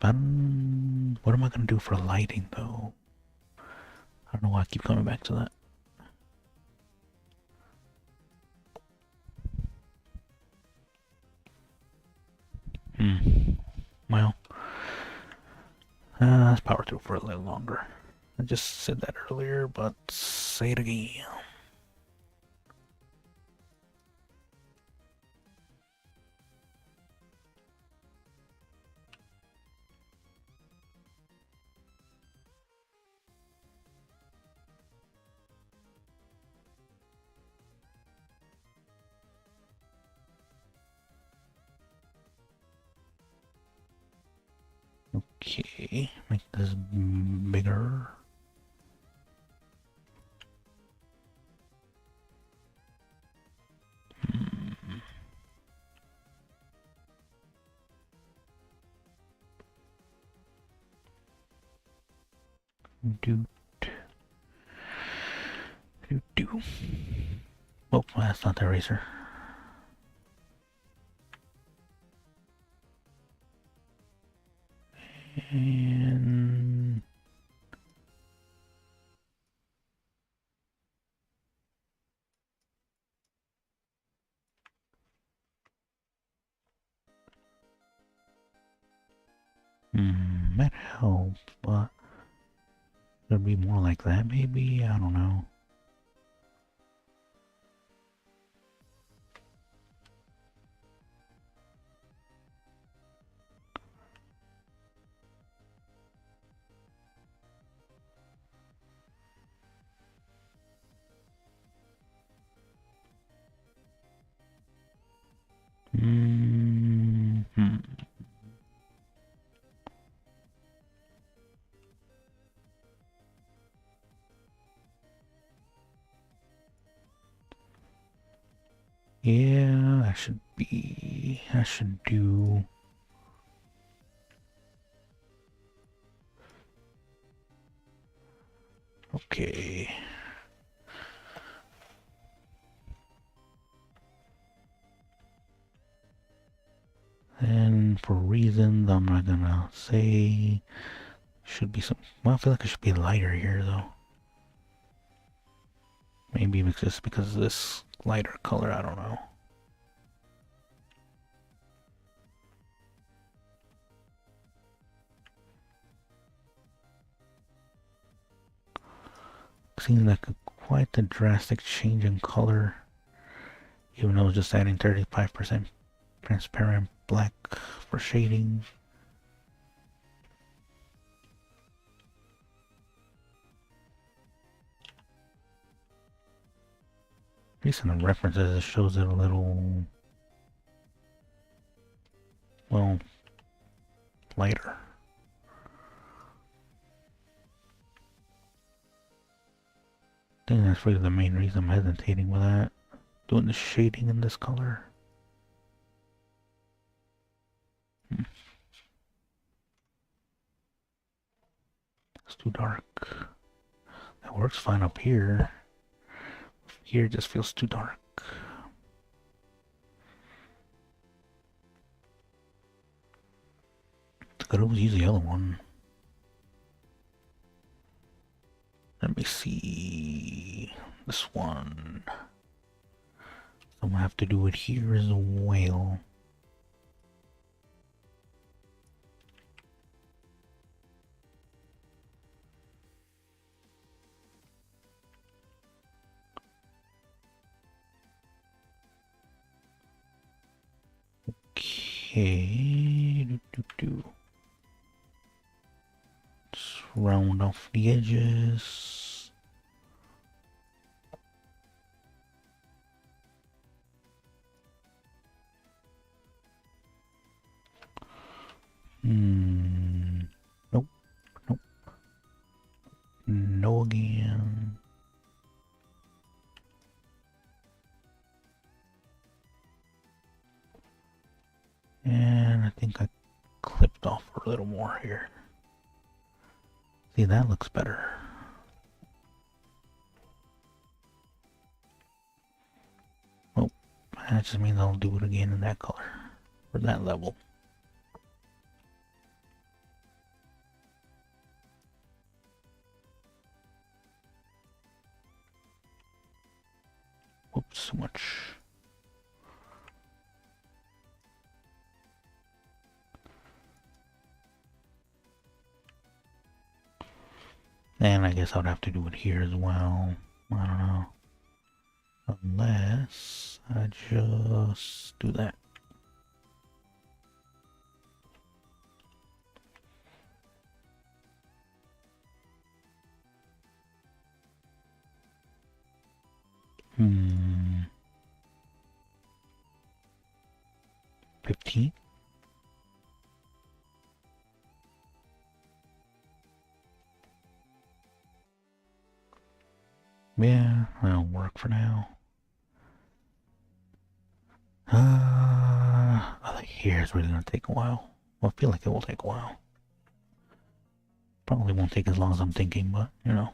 what am I gonna do for lighting though? I don't know why I keep coming back to that. Well, let's power through for a little longer. I just said that earlier, but say it again. Okay, make this bigger. Oh, that's not the eraser. And might help, but it'll be more like that maybe. I don't know. Yeah, that should be. I should do. Okay. And for reasons I'm not gonna say, should be some. Well, I feel like it should be lighter here though. Maybe just because of this lighter color, I don't know. Seems like quite a drastic change in color, even though just adding 35% transparent black for shading. At least in the references it shows it a little, well, lighter. I think that's really the main reason I'm hesitating with that. Doing the shading in this color. It's too dark. That works fine up here. Here it just feels too dark. I could always use the other one. Let me see. This one. I'm gonna have to do it here as well. Okay. Just round off the edges. Nope. Nope. No again. And I think I clipped off a little more here. See, that looks better. Oh, that just means I'll do it again in that color, or that level. Whoops, so much. And I guess I would have to do it here as well. I don't know. Unless I just do that. Hmm. 15? Yeah, that'll work for now. I think here is really gonna take a while. Well, I feel like it will take a while. Probably won't take as long as I'm thinking, but, you know.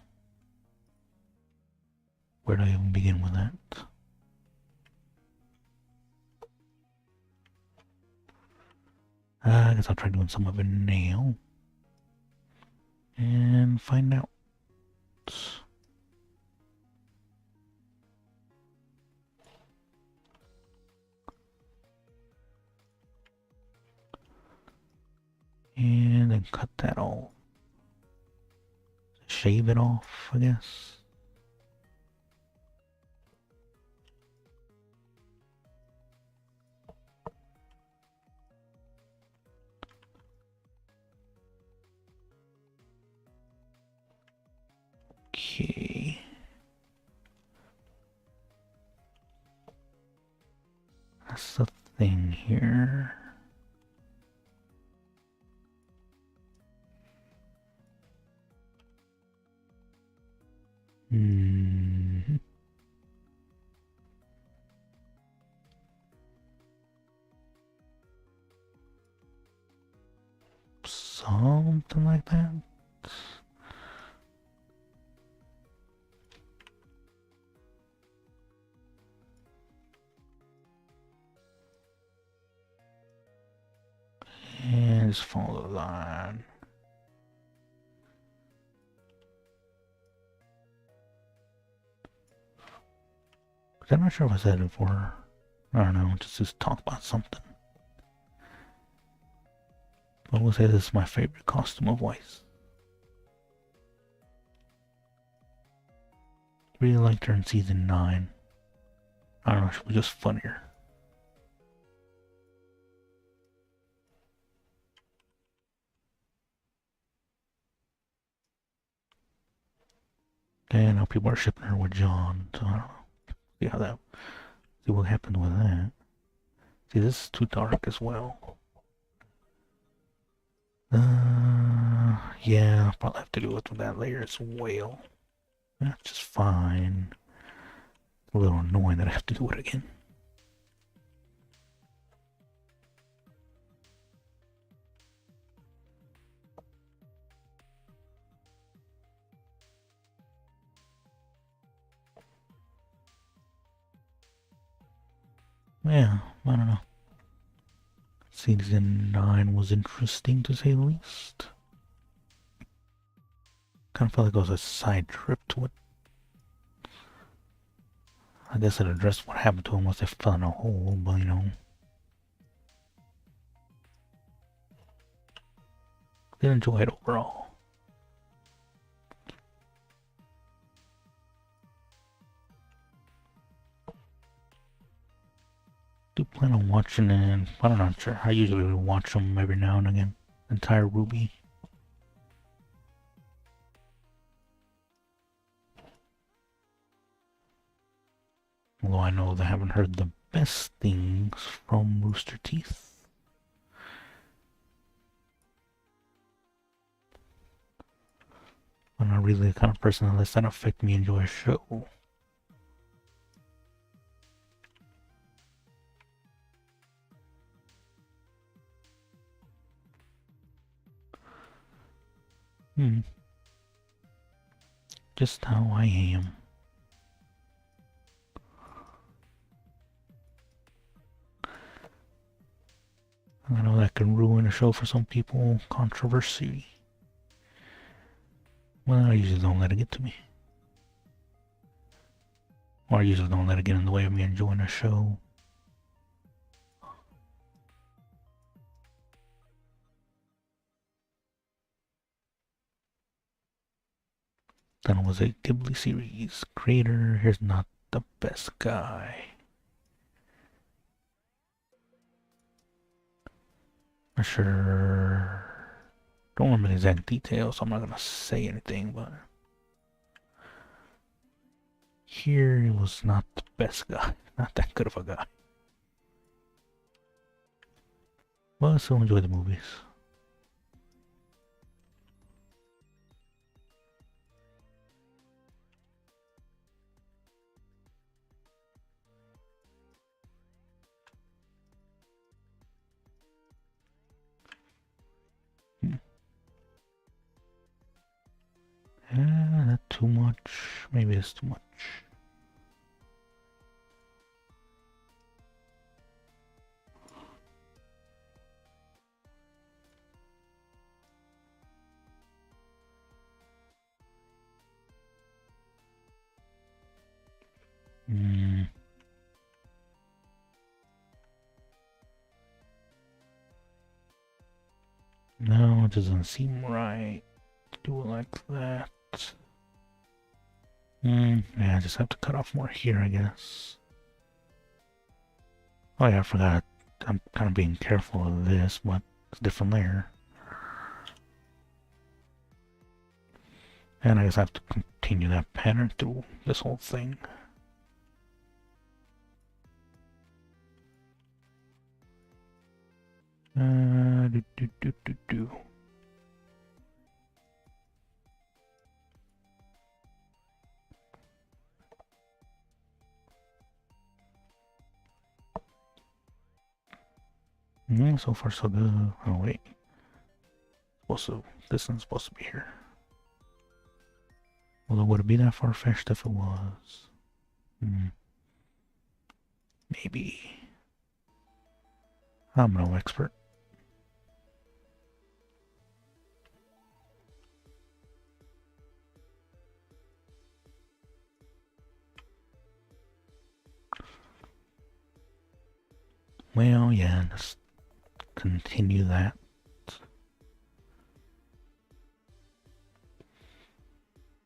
Where do I even begin with that? I guess I'll try doing some of it now. And find out. And then cut that off. Shave it off, I guess. Okay. That's the thing here. Something like that. And just follow the line. I'm not sure if I said it before. I don't know, just talk about something. But we'll say this is my favorite costume of Weiss. Really liked her in season 9. I don't know, she was just funnier. And now people are shipping her with John, so I don't know. See what happened with that. See, this is too dark as well. Yeah, I'll probably have to do it with that layer as well. That's just fine. A little annoying that I have to do it again. Yeah, I don't know. Season 9 was interesting to say the least. Kind of felt like it was a side trip to it. I guess it addressed what happened to him once they fell in a hole, but you know. Did enjoy it overall. Do plan on watching it, but I'm not sure. I usually watch them every now and again. Entire RWBY. Although I know they haven't heard the best things from Rooster Teeth. I'm not really the kind of person that lets that affect me enjoy a show. Just how I am. I know that can ruin a show for some people. Controversy. Well, I usually don't let it get to me. Or I usually don't let it get in the way of me enjoying a show. Then was a Ghibli series. Creator, here's not the best guy. Not sure. Don't remember the exact details, so I'm not gonna say anything, but here he was not the best guy. Not that good of a guy. Well, I still enjoy the movies. Not too much. Maybe it's too much. No, it doesn't seem right to do it like that. Yeah, I just have to cut off more here, I guess. Oh yeah, I forgot. I'm kind of being careful of this, but it's a different layer. And I guess I have to continue that pattern through this whole thing. So far so good. Oh wait. This one's supposed to be here. Although would it be that far-fetched if it was? Maybe. I'm no expert. Well, yeah, just continue that.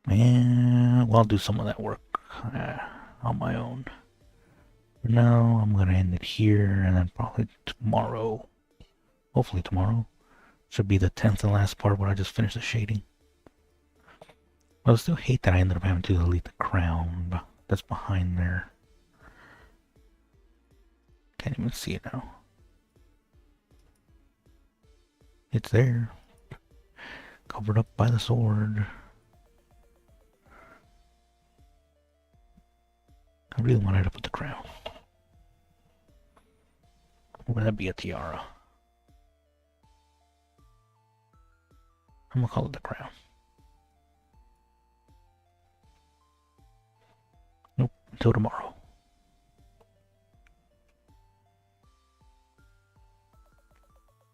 And well, I'll do some of that work on my own. For now, I'm gonna end it here, and then probably tomorrow, hopefully tomorrow, should be the 10th and last part where I just finish the shading. But I still hate that I ended up having to delete the crown that's behind there. Can't even see it now. It's there. Covered up by the sword. I really wanted to put the crown. Or would that be a tiara? I'm gonna call it the crown. Nope, until tomorrow.